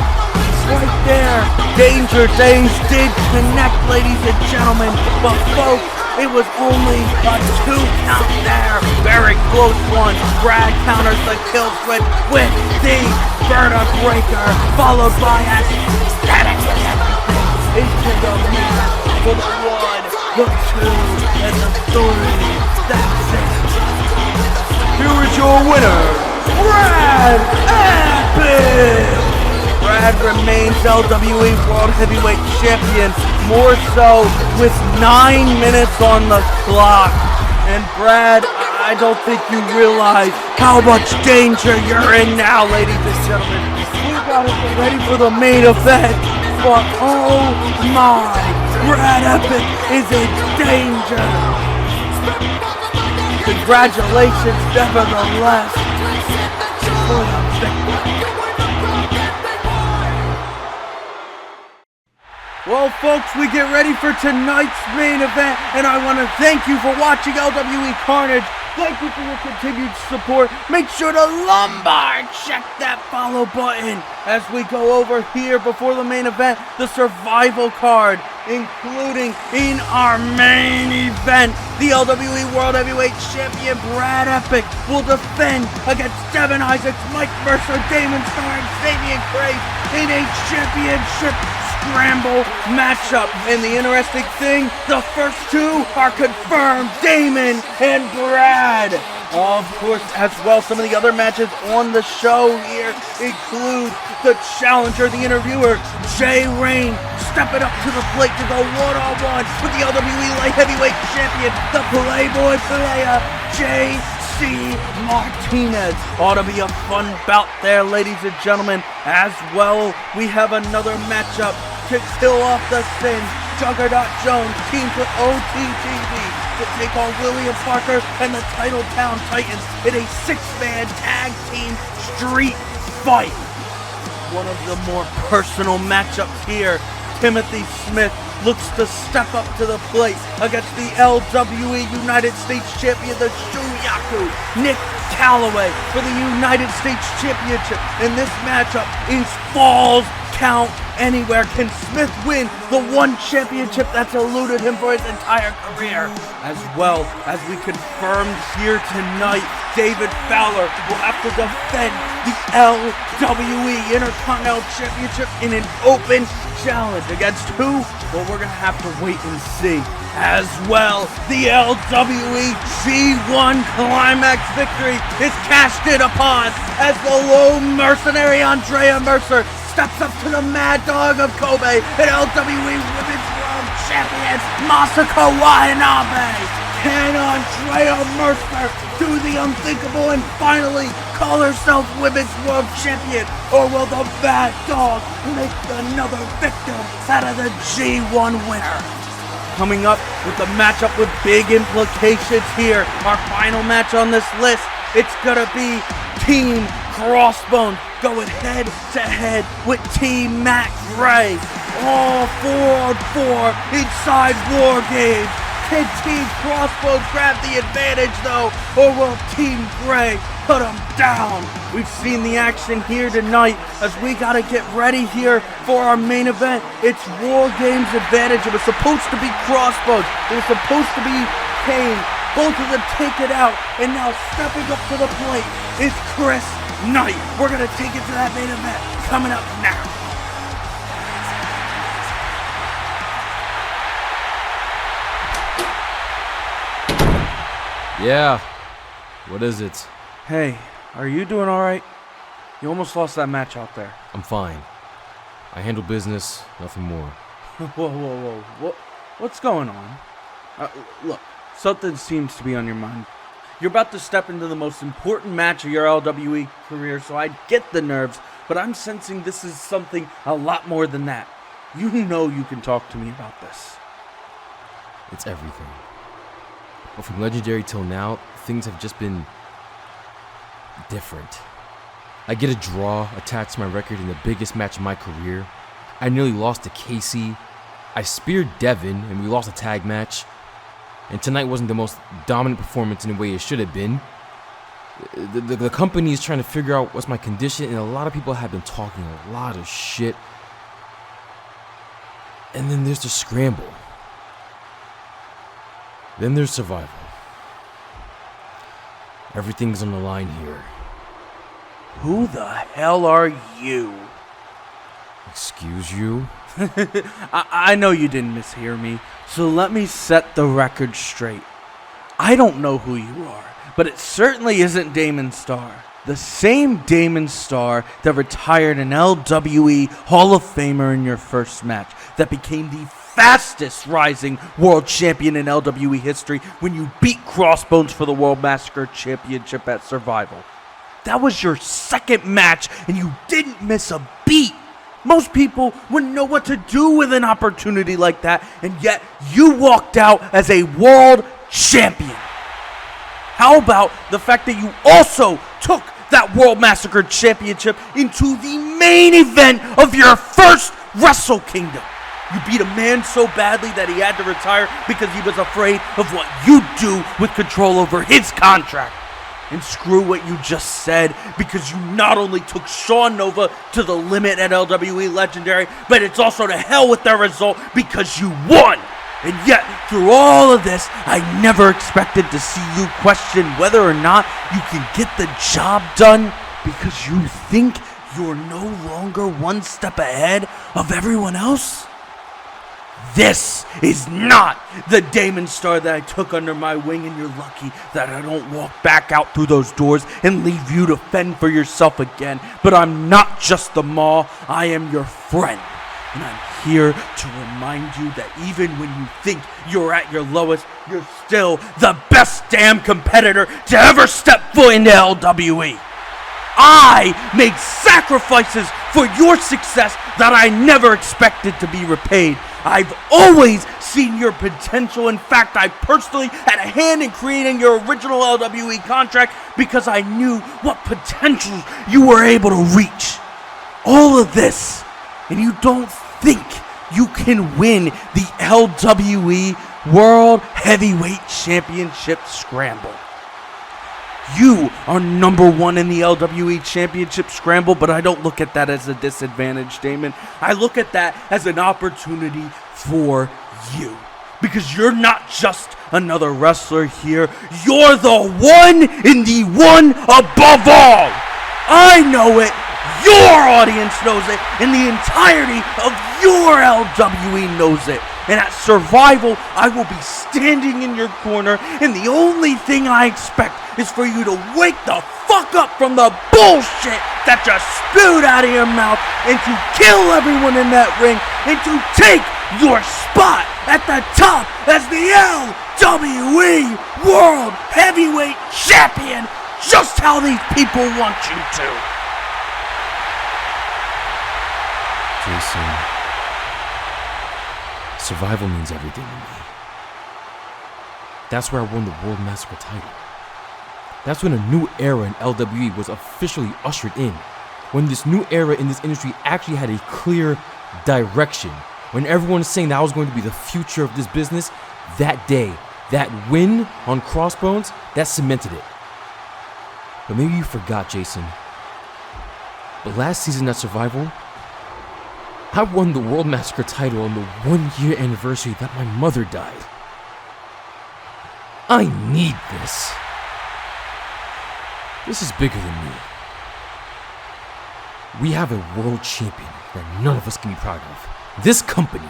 Right there. Danger Days did connect, ladies and gentlemen. But folks, it was only a 2 count there. Very close one. Brad counters the kill switch with the Vertebra breaker, followed by Aesthetic with everything into the mat for the 1, the 2, and the 3. That's it. Here is your winner, Brad Epic. Brad remains LWE World Heavyweight Champion, more so with 9 minutes on the clock. And Brad, I don't think you realize how much danger you're in now, ladies and gentlemen. We gotta get ready for the main event, but oh my, Brad Epic is in danger. Congratulations, nevertheless, for the victory. Well, folks, we get ready for tonight's main event, and I want to thank you for watching LWE Carnage. Thank you for your continued support. Make sure to lumbar check that follow button as we go over here before the main event, the Survival card, including in our main event, the LWE World Heavyweight Champion Brad Epic will defend against Devin Isaacs, Mike Mercer, Damon Star, and Xavien Crace in a championship scramble matchup. And the interesting thing, the first 2 are confirmed, Damon and Brad. Of course, as well, some of the other matches on the show here include the challenger, the interviewer, Rayn, stepping up to the plate to go one-on-one with the LWE Light Heavyweight Champion, the Playboy player, J.C. Martinez. Ought to be a fun bout there, ladies and gentlemen. As well, we have another matchup to kill off the Sin. Juggernaut Jones teams with OTTV to take on William Parker and the Titletown Titans in a 6-man tag team street fight. One of the more personal matchups here. Timothy Smith looks to step up to the plate against the LWE United States Champion, the Shuyaku, Nick Calloway, for the United States Championship. And this matchup is Falls count anywhere. Can Smith win the one championship that's eluded him for his entire career? As well as we confirmed here tonight, David Fowler will have to defend the LWE Intercontinental Championship in an open challenge. Against who? Well, we're going to have to wait and see. As well, the LWE G1 Climax victory is cashed in upon as the low mercenary Mercer steps up to the Mad Dog of Kobe and LWE Women's World Champion Masako Watanabe. Can Mercer do the unthinkable and finally call herself Women's World Champion? Or will the Mad Dog make another victim out of the G1 winner? Coming up with a matchup with big implications here. Our final match on this list, it's gonna be Team Crossbones going head to head with Team Matt Gray. All 4-on-4 inside War Games. Can Team Crossbones grab the advantage though, or will Team Gray put them down? We've seen the action here tonight as we gotta get ready here for our main event. It's War Games Advantage. It was supposed to be Crossbones. It was supposed to be Caine. Both of them take it out, and now stepping up to the plate is Chris Knight. We're gonna take it to that main event coming up now. Yeah, what is it? Hey, are you doing alright? You almost lost that match out there. I'm fine. I handle business, nothing more. Whoa. What's going on? Look, something seems to be on your mind. You're about to step into the most important match of your LWE career, so I get the nerves, but I'm sensing this is something a lot more than that. You know you can talk to me about this. It's everything. But from Legendary till now, things have just been different. I get a draw attached to my record in the biggest match of my career. I nearly lost to Casey. I speared Devin and we lost a tag match. And tonight wasn't the most dominant performance in the way it should have been. The company is trying to figure out what's my condition, and a lot of people have been talking a lot of shit. And then there's the Scramble. Then there's Survival. Everything's on the line here. Who the hell are you? Excuse you? I know you didn't mishear me, so let me set the record straight. I don't know who you are, but it certainly isn't Damon Star. The same Damon Star that retired an LWE Hall of Famer in your first match, that became the fastest rising world champion in LWE history when you beat Crossbones for the World Massacre Championship at Survival. That was your second match and you didn't miss a beat. Most people wouldn't know what to do with an opportunity like that, and yet you walked out as a world champion. How about the fact that you also took that World Massacre Championship into the main event of your first Wrestle Kingdom? You beat a man so badly that he had to retire because he was afraid of what you'd do with control over his contract. And screw what you just said, because you not only took Sean Nova to the limit at LWE Legendary, but it's also to hell with their result because you won. And yet, through all of this, I never expected to see you question whether or not you can get the job done because you think you're no longer one step ahead of everyone else. This is not the Damon Star that I took under my wing, and you're lucky that I don't walk back out through those doors and leave you to fend for yourself again. But I'm not just the Maw, I am your friend. And I'm here to remind you that even when you think you're at your lowest, you're still the best damn competitor to ever step foot into LWE. I made sacrifices for your success that I never expected to be repaid. I've always seen your potential. In fact, I personally had a hand in creating your original LWE contract because I knew what potential you were able to reach. All of this, and you don't think you can win the LWE World Heavyweight Championship Scramble. You are number one in the LWE Championship Scramble, but I don't look at that as a disadvantage, Damon. I look at that as an opportunity for you. Because you're not just another wrestler here. You're the one in the one above all. I know it. Your audience knows it. And the entirety of your LWE knows it. And at Survival, I will be standing in your corner, and the only thing I expect is for you to wake the fuck up from the bullshit that just spewed out of your mouth, and to kill everyone in that ring, and to take your spot at the top as the LWE World Heavyweight Champion, just how these people want you to. Jason, Survival means everything to me. That's where I won the World Massacre title. That's when a new era in LWE was officially ushered in. When this new era in this industry actually had a clear direction. When everyone was saying that I was going to be the future of this business, that day, that win on Crossbones, that cemented it. But maybe you forgot, Jason. But last season at Survival, I won the World Massacre title on the 1-year anniversary that my mother died. I need this. This is bigger than me. We have a world champion that none of us can be proud of. This company,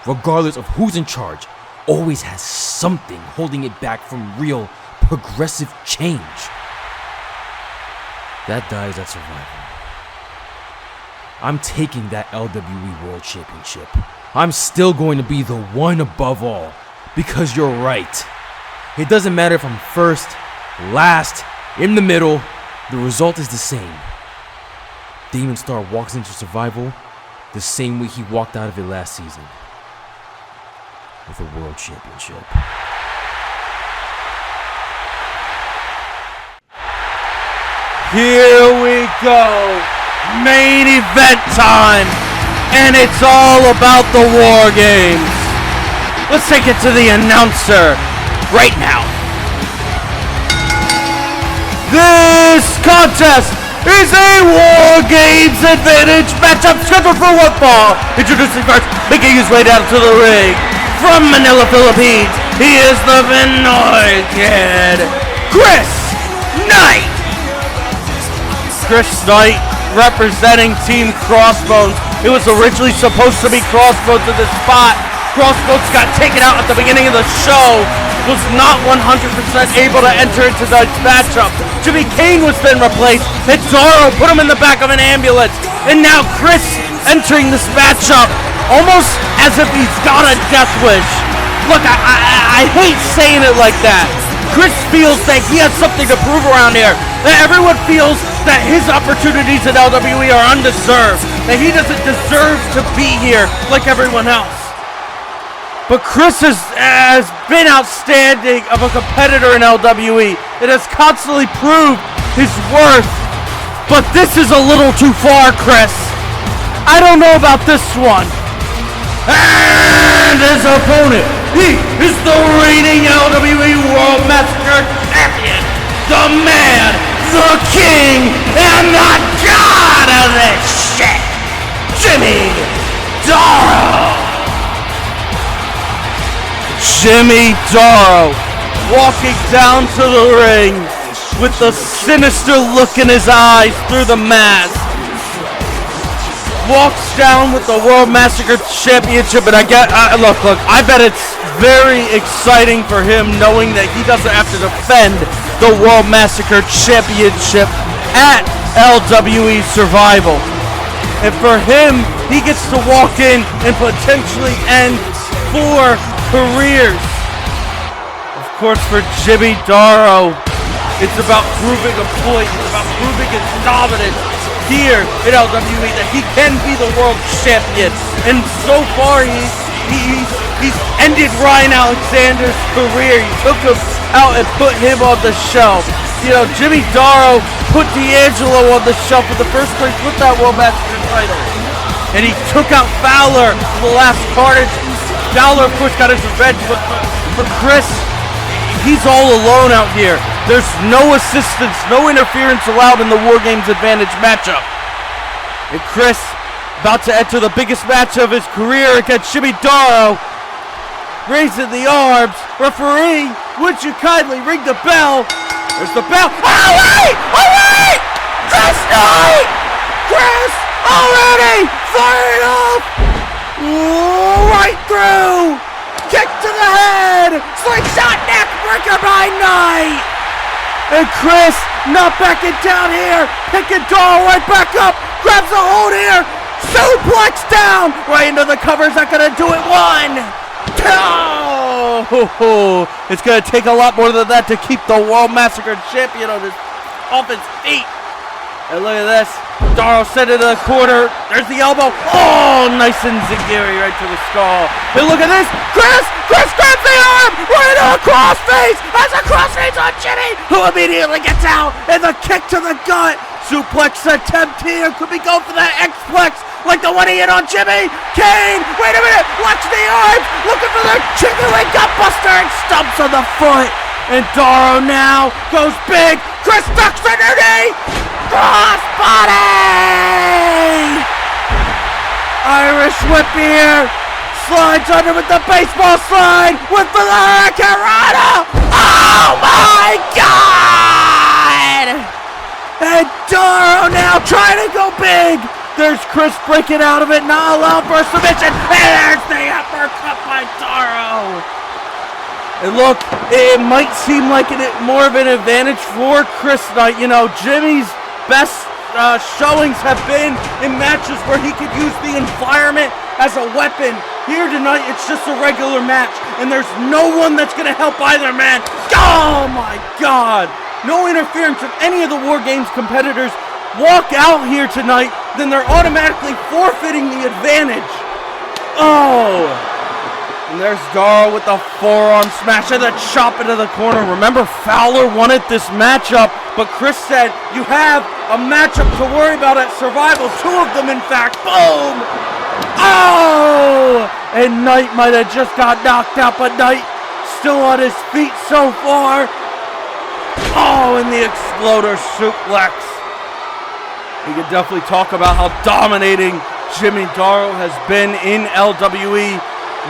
regardless of who's in charge, always has something holding it back from real, progressive change. That dies at Survival. I'm taking that LWE World Championship. I'm still going to be the one above all. Because you're right. It doesn't matter if I'm first, last, in the middle. The result is the same. Damon Star walks into Survival the same way he walked out of it last season. With a World Championship. Here we go. Main event time, and it's all about the War Games. Let's take it to the announcer right now. This contest is a War Games Advantage matchup scheduled for one fall. Introducing first, making his way down to the ring from Manila, Philippines. He is the Pinoy Kid, Chris Knight. Chris Knight representing Team Crossbones. It was originally supposed to be Crossbones in this spot. Crossbones got taken out at the beginning of the show. Was not 100% able to enter into the matchup. Caine was then replaced, and Daro put him in the back of an ambulance. And now Chris entering this matchup almost as if he's got a death wish. Look, I hate saying it like that. Chris feels that he has something to prove around here. That everyone feels that his opportunities at LWE are undeserved. That he doesn't deserve to be here like everyone else. But Chris has been outstanding of a competitor in LWE. It has constantly proved his worth. But this is a little too far, Chris. I don't know about this one. And his opponent, he is the reigning LWE World Massacre Champion, the man, the king, and the god of this shit, Jimmy Daro. Jimmy Daro walking down to the ring with the sinister look in his eyes through the mask. Walks down with the World Massacre Championship, and look, I bet it's very exciting for him knowing that he doesn't have to defend the World Massacre Championship at LWE Survival. And for him, he gets to walk in and potentially end 4 careers. Of course, for Jimmy Daro, it's about proving a point. It's about proving his dominance here at LWE, that he can be the world champion. And so far, he's ended Ryan Alexander's career. He took him out and put him on the shelf. You know, Jimmy Daro put D'Angelo on the shelf in the first place with that World Massacre title. And he took out Fowler in the last Carnage. Fowler, of course, got his revenge, but for Chris, he's all alone out here. There's no assistance, no interference allowed in the Wargames Advantage matchup. And Chris about to enter the biggest match of his career against Jimmy Daro. Raising the arms. Referee, would you kindly ring the bell? There's the bell. Oh wait! Oh wait! Chris Knight! Chris already fired off! Right through! Kick to the head! Slingshot neck breaker by Knight! And Chris not backing down here! Picking Daro right back up! Grabs a hold here! Suplex down! Right into the covers, not gonna do it. 1! Oh, it's going to take a lot more than that to keep the World Massacre Champion off his feet. And look at this. Daro sent it to the corner. There's the elbow. Oh, nice and zigiri right to the skull. And look at this. Chris grabs the arm. Right into the crossface. Has a crossface on Jimmy, who immediately gets out. And the kick to the gut. Suplex attempt here. Could be going for that X-Plex like the one he hit on Jimmy. Caine, wait a minute. Watch the arm. Looking for the chicken wing gut buster and stumps on the foot. And Daro now goes big. Chris ducks underneath. Crossbody! Irish whip here. Slides under with the baseball slide. With the Hurricane Rana. Oh my God! And Daro now trying to go big. There's Chris breaking out of it. Not allowed for a submission. And there's the uppercut by Daro. And look, it might seem like more of an advantage for Chris Knight. You know, Jimmy's best showings have been in matches where he could use the environment as a weapon. Here tonight, it's just a regular match, and there's no one that's going to help either man. Oh my God! No interference of any of the War Games competitors walk out here tonight, then they're automatically forfeiting the advantage. Oh! And there's Daro with the forearm smash and the chop into the corner. Remember, Fowler wanted this matchup, but Chris said, you have a matchup to worry about at Survival. 2 of them, in fact. Boom! Oh! And Knight might have just got knocked out, but Knight still on his feet so far. Oh, and the exploder suplex. We can definitely talk about how dominating Jimmy Daro has been in LWE.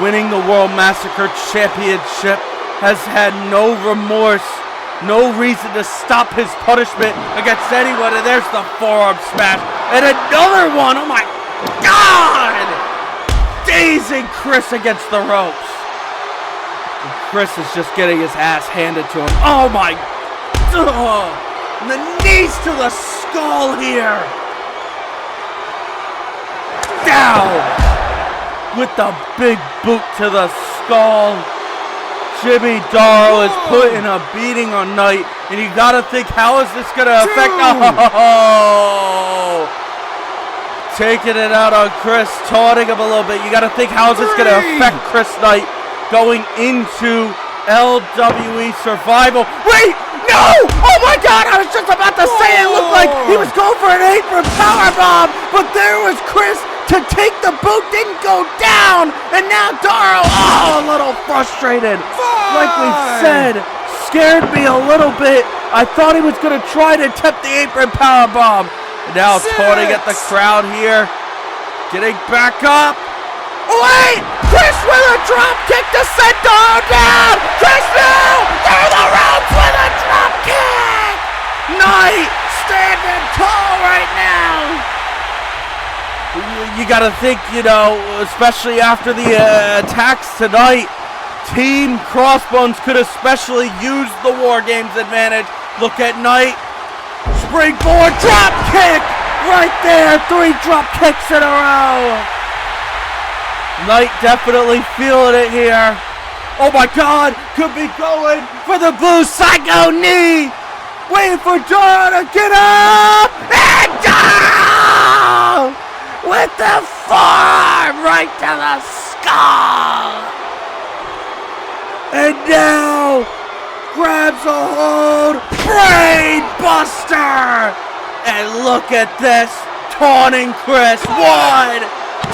Winning the World Massacre Championship, has had no remorse, no reason to stop his punishment against anyone. And there's the forearm smash. And another one. Oh my God! Dazing Chris against the ropes. And Chris is just getting his ass handed to him. Oh my. And the knees to the skull here. Down. With the big boot to the skull. Jimmy Daro is putting a beating on Knight. And you gotta think, how is this gonna affect... Oh! Taking it out on Chris, taunting him a little bit. You gotta think, how is this gonna affect Chris Knight going into LWE Survival? Wait! No! Oh my God! I was just about to say it looked like he was going for an apron powerbomb, but there was Chris to take the boot, didn't go down, and now Daro, a little frustrated. Like we said, scared me a little bit. I thought he was going to try to attempt the apron powerbomb. And now taunting at the crowd here. Getting back up. Wait! Chris with a drop kick to set Daro down! Chris now! Through the ropes with a drop kick! Knight standing tall right now! You gotta think, you know, especially after the attacks tonight, Team Crossbones could especially use the War Games Advantage. Look at Knight. Springboard drop kick! Right there! 3 drop kicks in a row! Knight definitely feeling it here. Oh my God! Could be going for the Blue Psycho knee! Waiting for Daro to get up! And down! With the forearm right to the skull! And now grabs a hold, brain buster! And look at this, taunting Chris. 1,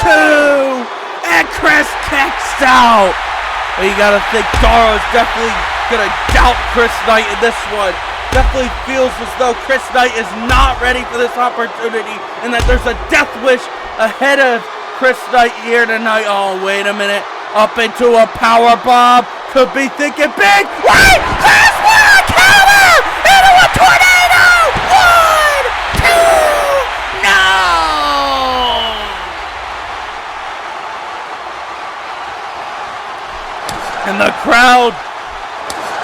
2, and Chris kicks out. And you gotta think Daro's definitely gonna doubt Chris Knight in this one. definitely feels as though Chris Knight is not ready for this opportunity and that there's a death wish ahead of Chris Knight here tonight. Oh, wait a minute. Up into a power bomb. Could be thinking big. Wait! Chris with a counter! Into a tornado! 1, 2, no! And the crowd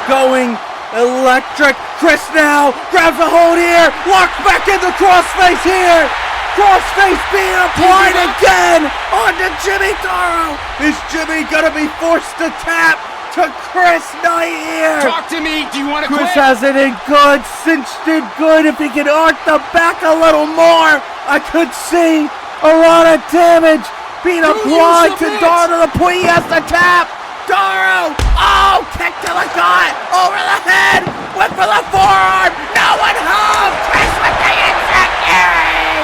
going electric. Chris now grabs a hold here. Locks back in the crossface here. Crossface being applied again onto Jimmy Daro. Is Jimmy gonna be forced to tap to Chris Knight here? Talk to me. Do you want to Chris quit? has it in good, cinched it good. If he can arc the back a little more, I could see a lot of damage being applied to Daro to the point he has to tap. Daro! Oh, kick to the gut! Over the head! Went for the forearm! No one home! Chris with the insecurity!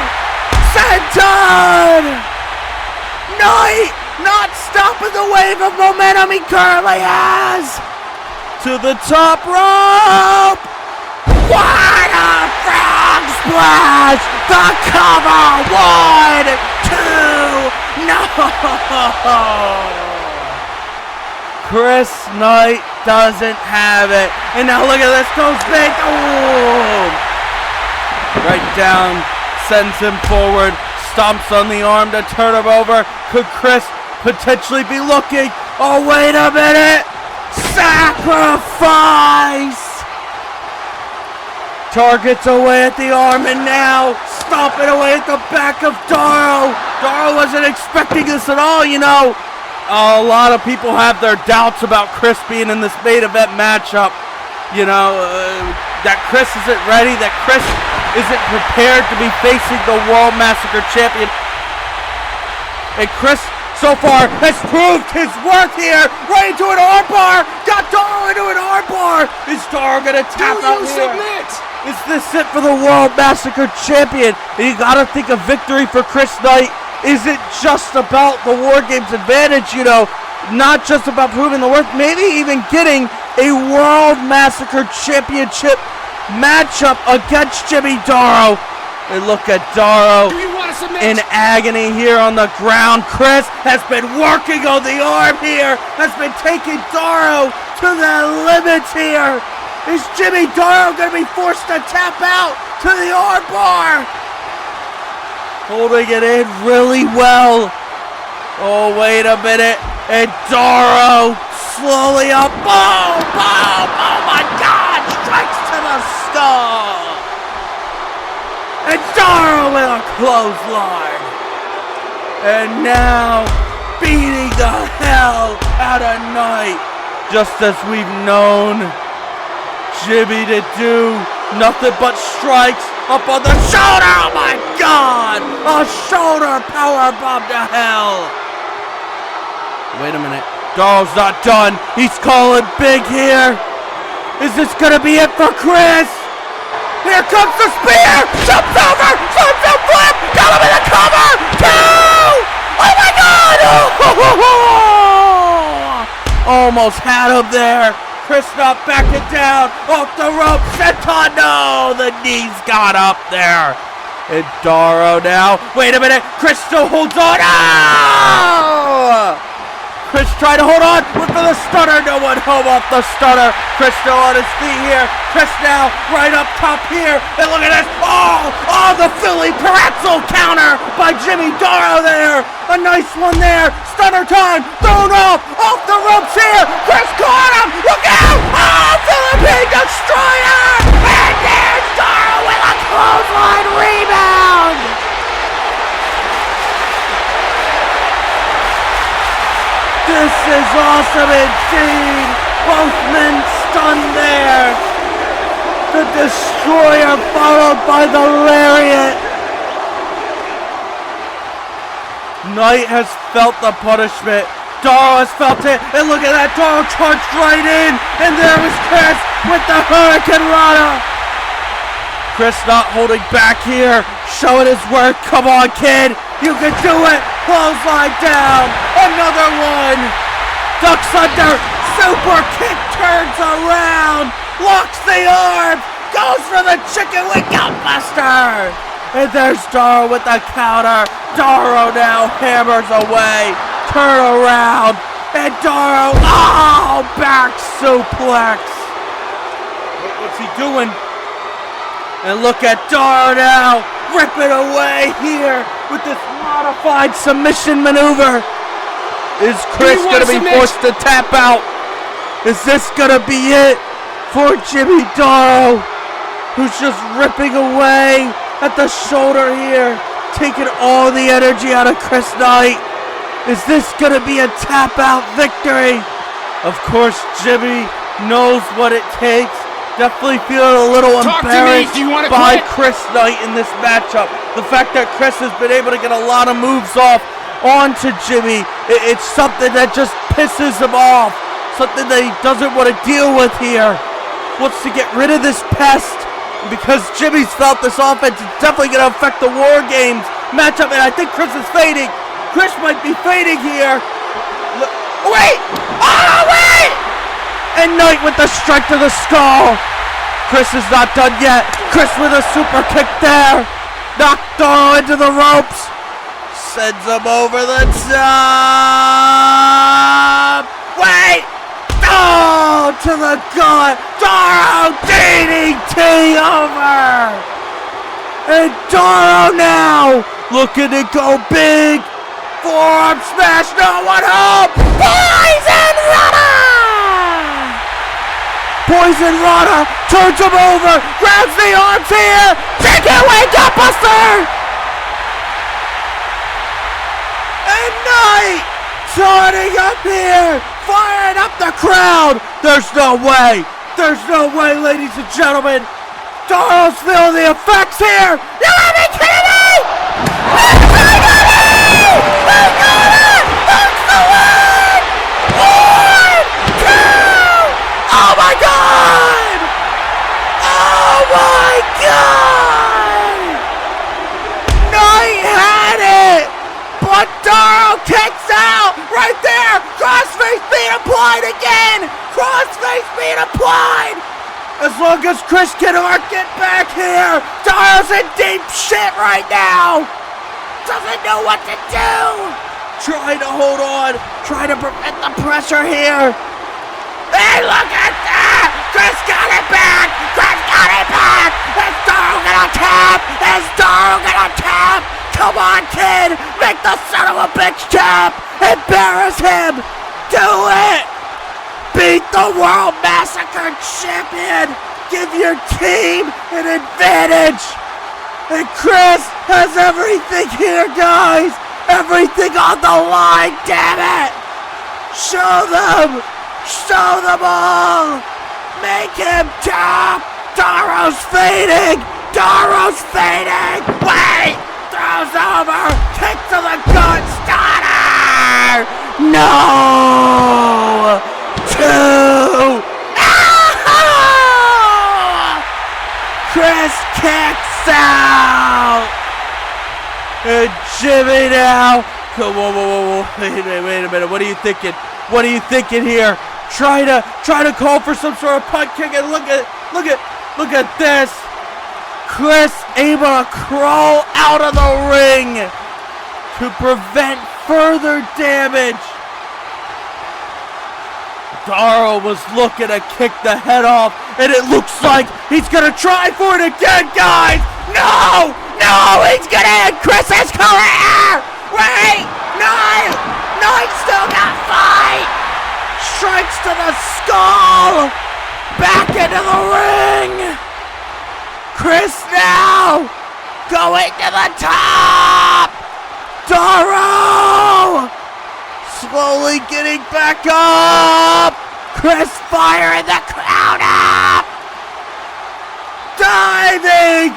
Senton! Knight not stopping the wave of momentum he currently has! To the top rope! What a frog splash! The cover! 1, 2, no! Chris Knight doesn't have it. And now look at this, goes big. Oh! Right down, sends him forward, stomps on the arm to turn him over. Could Chris potentially be looking? Oh, wait a minute! Sacrifice! Targets away at the arm and now stomping away at the back of Daro. Daro wasn't expecting this at all, you know. A lot of people have their doubts about Chris being in this main event matchup. You know, that Chris isn't ready, that Chris isn't prepared to be facing the World Massacre Champion. And Chris, so far, has proved his worth here. Right into an armbar. Got Daro into an armbar. Is Daro going to tap out here? Submit? Is this it for the World Massacre Champion? And you got to think a victory for Chris Knight isn't just about the Wargames Advantage, you know, not just about proving the worth, maybe even getting a World Massacre Championship matchup against Jimmy Daro. And look at Daro in agony here on the ground. Chris has been working on the arm here, has been taking Daro to the limits here. Is Jimmy Daro going to be forced to tap out to the arm bar? Holding it in really well. Oh, wait a minute. And Daro slowly up. Boom! Boom! Oh my God! Strikes to the skull. And Daro with a clothesline. And now beating the hell out of Knight. Just as we've known Jimmy to do. Nothing but strikes up on the shoulder. Oh my God! A shoulder power bomb to hell. Wait a minute. Daro's not done. He's calling big here. Is this gonna be it for Chris? Here comes the spear. Jumps over. Sunset flip. Got him in the cover. 2. Oh my God! Oh! Almost had him there. Chris not backing down, off the rope, senton, no, the knees got up there. And Daro now, wait a minute, Chris still holds on, oh! Chris trying to hold on, went for the stunner, no one home off the stunner. Chris still on his feet here, Chris now right up top here, and look at this, oh, the Philly pretzel counter by Jimmy Daro there. A nice one there, stunner time, thrown off the ropes here, Chris caught him, look out, oh, Philippine Destroyer, and there's Daro with a clothesline rebound. This is awesome indeed. Both men stunned there. The Destroyer followed by the Lariat. Knight has felt the punishment. Daro has felt it. And look at that. Daro charged right in. And there was Chris with the Hurricane Rana. Chris not holding back here. Showing his worth. Come on, kid. You can do it. Clothesline down. Another one. Ducks under. Super kick turns around. Locks the arm. Goes for the chicken wing gutbuster. And there's Daro with the counter. Daro now hammers away. Turn around. And Daro, back suplex. What's he doing? And look at Daro now, ripping away here with this modified submission maneuver. Is Chris going to be forced to tap out? Is this going to be it for Jimmy Daro, who's just ripping away at the shoulder here, taking all the energy out of Chris Knight? Is this going to be a tap-out victory? Of course, Jimmy knows what it takes. Definitely feeling a little embarrassed by Chris Knight in this matchup. The fact that Chris has been able to get a lot of moves off onto Jimmy, it's something that just pisses him off. Something that he doesn't want to deal with here. Wants to get rid of this pest. Because Jimmy's felt this offense, it's definitely going to affect the War Games matchup. And I think Chris is fading. Chris might be fading here. Wait! Oh, wait! And Knight with the strike to the skull. Chris is not done yet. Chris with a super kick there. Knocked Daro into the ropes. Sends him over the top. Wait! Oh, to the gut. Daro DDT over. And Daro now looking to go big. Forearm smash, no one home. Poison Rana! Poison Rana turns him over, grabs the arms here. Chicken wing gutbuster! And Knight turning up here, firing up the crowd. There's no way. There's no way, ladies and gentlemen. Daro's feeling the effects here. You gotta be kidding me! That's the win! 1, 2! Oh my God! Oh my God! Knight had it! But Daro kicks out! Right there! Crossface being applied again! Crossface being applied! As long as Chris can get back here, Daro's in deep shit right now! Doesn't know what to do! Trying to hold on, trying to prevent the pressure here. Hey, look at that! Chris got it back! Chris got it back! Is Daro gonna tap? Is Daro gonna tap? Come on, kid! Make the son of a bitch tap! Embarrass him! Do it! Beat the World Massacre Champion! Give your team an advantage! And Chris has everything here, guys! Everything on the line, damn it! Show them! Show them all! Make him tap! Daro's fading! Daro's fading! Wait! Throws over! Kick to the gut! Stunner! No! 2! Ah! Chris kicks out! And Jimmy now. Whoa. Wait a minute. What are you thinking? What are you thinking here? Try to call for some sort of punt kick, and look at this. Chris able to crawl out of the ring to prevent further damage. Daro was looking to kick the head off, and it looks like he's gonna try for it again, guys. No, he's gonna end Chris's career. Wait, Knight still got fight. Strikes to the skull. Back into the ring. Chris now going to the top. Daro slowly getting back up. Chris firing the crowd up. Diving.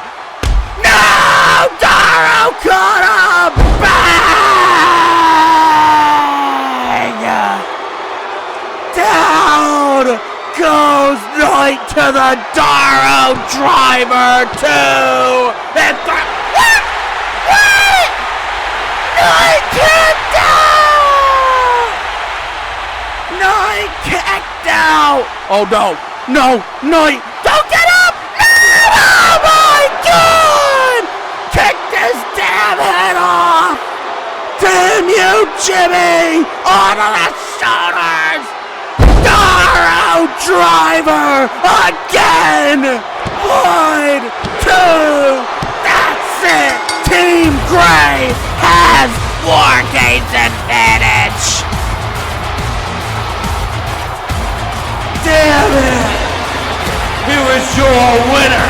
No! Daro caught him. Bang! Down goes Knight to the Daro driver 2 and 3. What? Knight kicked out! Knight kicked out! Oh no, Knight, don't get up! No! Damn you, Jimmy! Onto the shoulders! Daro driver again! 1, 2, that's it! Team Gray has Wargames Advantage! Damn it! Here is your winner,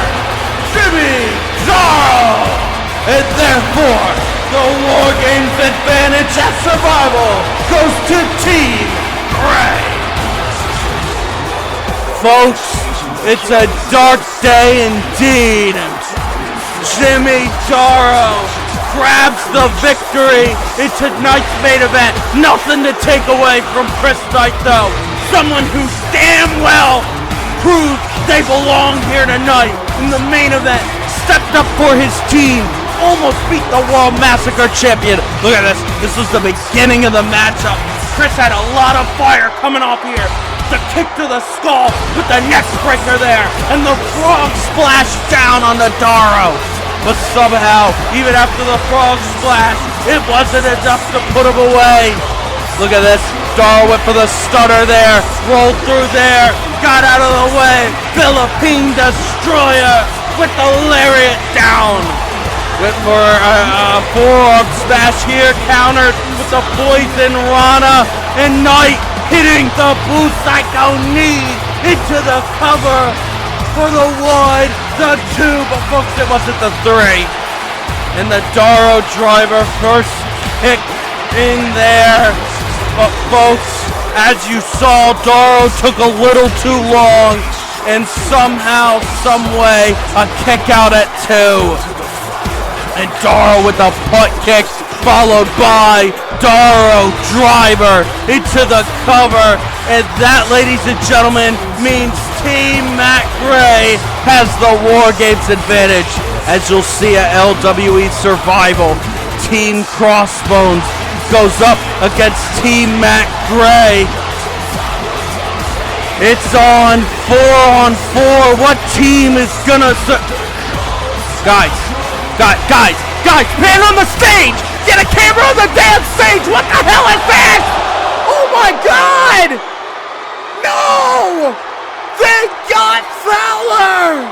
Jimmy Daro! And therefore, the Wargames Advantage at Survival goes to Team Gray! Folks, it's a dark day indeed. Jimmy Daro grabs the victory in tonight's main event. Nothing to take away from Chris Knight though. Someone who damn well proved they belong here tonight in the main event. Stepped up for his team. Almost beat the World Massacre Champion. Look at this. This was the beginning of the matchup. Chris had a lot of fire coming off here. The kick to the skull with the neck breaker there. And the frog splash down on the Daro. But somehow, even after the frog splash, it wasn't enough to put him away. Look at this. Daro went for the stunner there. Rolled through there. Got out of the way. Philippine Destroyer with the lariat down. Went for a forearm smash here, countered with the poison Rana, and Knight hitting the Blue Psycho knee into the cover for the 1, the 2, but folks, it wasn't the 3. And the Daro driver first kick in there, but folks, as you saw, Daro took a little too long, and somehow, someway, a kick out at 2. And Daro with a punt kick, followed by Daro driver into the cover. And that, ladies and gentlemen, means Team Matt Gray has the Wargames Advantage. As you'll see at LWE Survival, Team Crossbones goes up against Team Matt Gray. It's on 4-on-4. What team is gonna... Guys, man on the stage! Get a camera on the damn stage! What the hell is this? Oh my god! No! They got Fowler!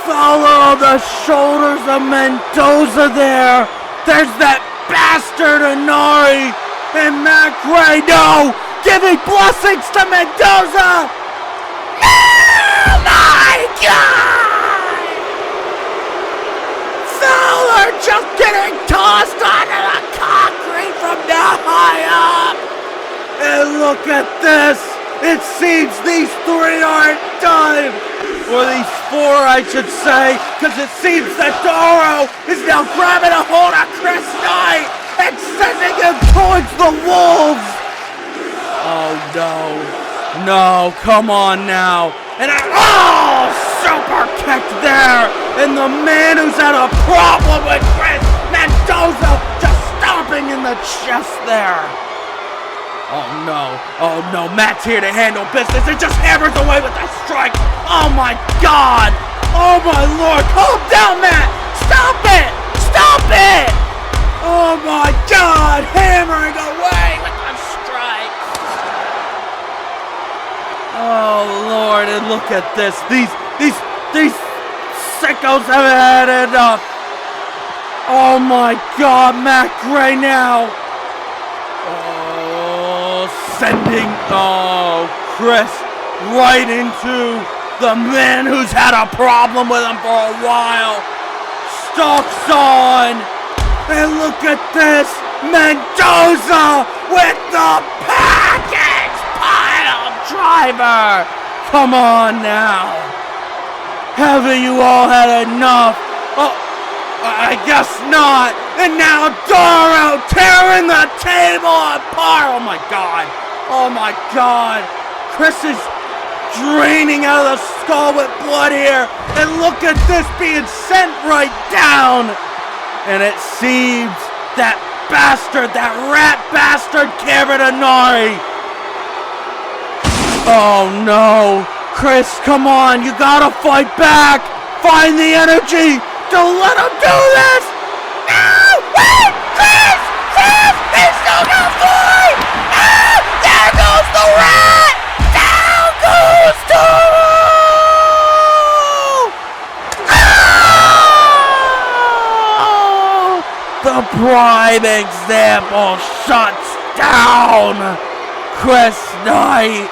Fowler on the shoulders of Mendoza there. There's that bastard Inari and Matt Gray. No! Giving blessings to Mendoza! Oh my god! Fowler just getting tossed onto the concrete from that high up! And look at this! It seems these 3 aren't done! Or these 4, I should say, because it seems that Daro is now grabbing a hold of Chris Knight and sending him towards the wolves! Oh no. No, come on now. And super kick there! And the man who's had a problem with Chris Mendoza just stomping in the chest there. Oh no, Matt's here to handle business and just hammers away with that strike. Oh my god! Oh my lord, calm down, Matt! Stop it! Stop it! Oh my god, hammering away with the strike. Oh lord, and look at this. These sickos haven't had enough. Oh my god, Matt Gray now. Oh, sending Chris right into the man who's had a problem with him for a while. Stalks on. And look at this. Mendoza with the package pile driver. Come on now. Haven't you all had enough? Oh, I guess not. And now Daro tearing the table apart. Oh my god. Oh my god. Chris is draining out of the skull with blood here. And look at this being sent right down. And it seems that bastard, that rat bastard, Cameron Inari. Oh no. Chris, come on, you gotta fight back! Find the energy! Don't let him do this! No! Wait! Chris! rat! Down goes Daro! Oh! The prime example shuts down Chris Knight.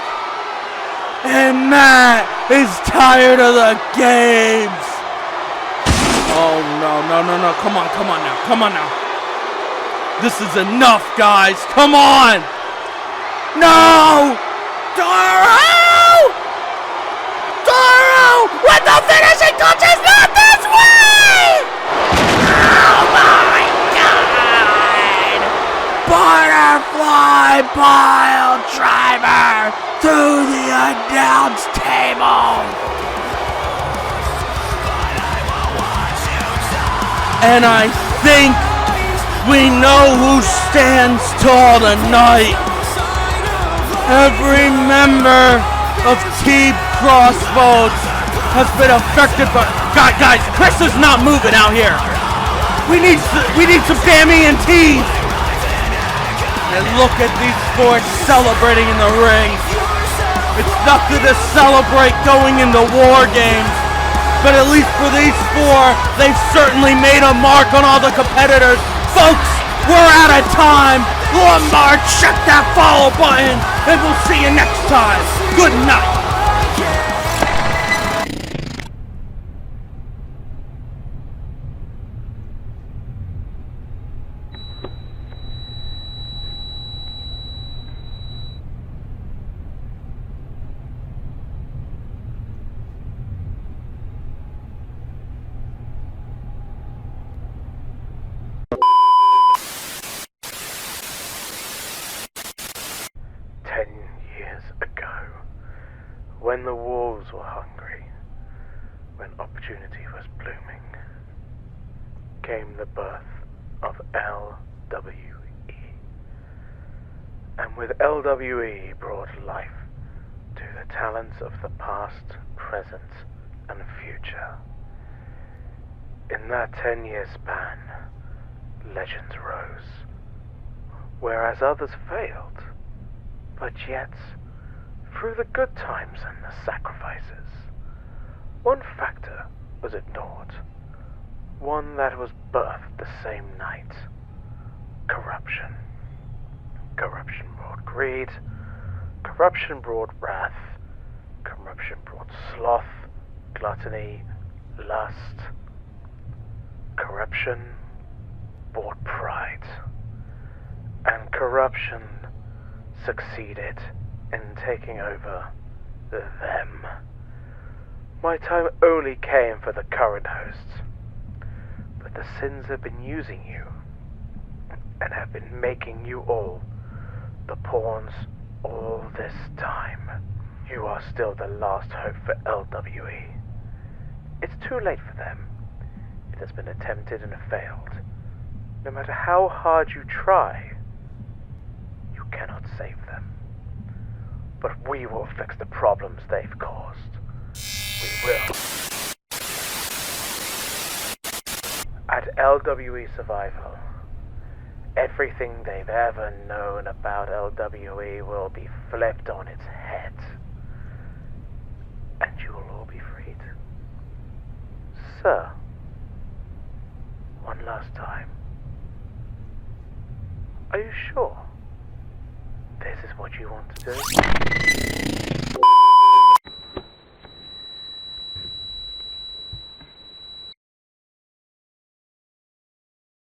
And Matt is tired of the games. Oh, no. Come on now. This is enough, guys. Come on. No! Daro! With the finishing touches, not this way! Oh my God! Butterfly pile driver to the announce table! And I think we know who stands tall tonight. Every member of Team Crossbones has been affected by... Guys, Chris is not moving out here. We need some damn EMTs. And look at these four celebrating in the ring. It's nothing to celebrate going into War Games. But at least for these four, they've certainly made a mark on all the competitors. Folks, we're out of time. Lombard, check that follow button, and we'll see you next time. Good night. When the wolves were hungry, when opportunity was blooming, came the birth of LWE. And with LWE brought life to the talents of the past, present, and future. In that 10-year span, legends rose, whereas others failed, but yet, through the good times and the sacrifices, one factor was ignored, one that was birthed the same night: corruption. Corruption brought greed, corruption brought wrath, corruption brought sloth, gluttony, lust. Corruption brought pride, and corruption succeeded in taking over them. My time only came for the current hosts, but the sins have been using you, and have been making you all the pawns all this time. You are still the last hope for LWE. It's too late for them. It has been attempted and failed. No matter how hard you try, you cannot save them. But we will fix the problems they've caused. We will. At LWE Survival, everything they've ever known about LWE will be flipped on its head. And you will all be freed. Sir, one last time. Are you sure this is what you want to do?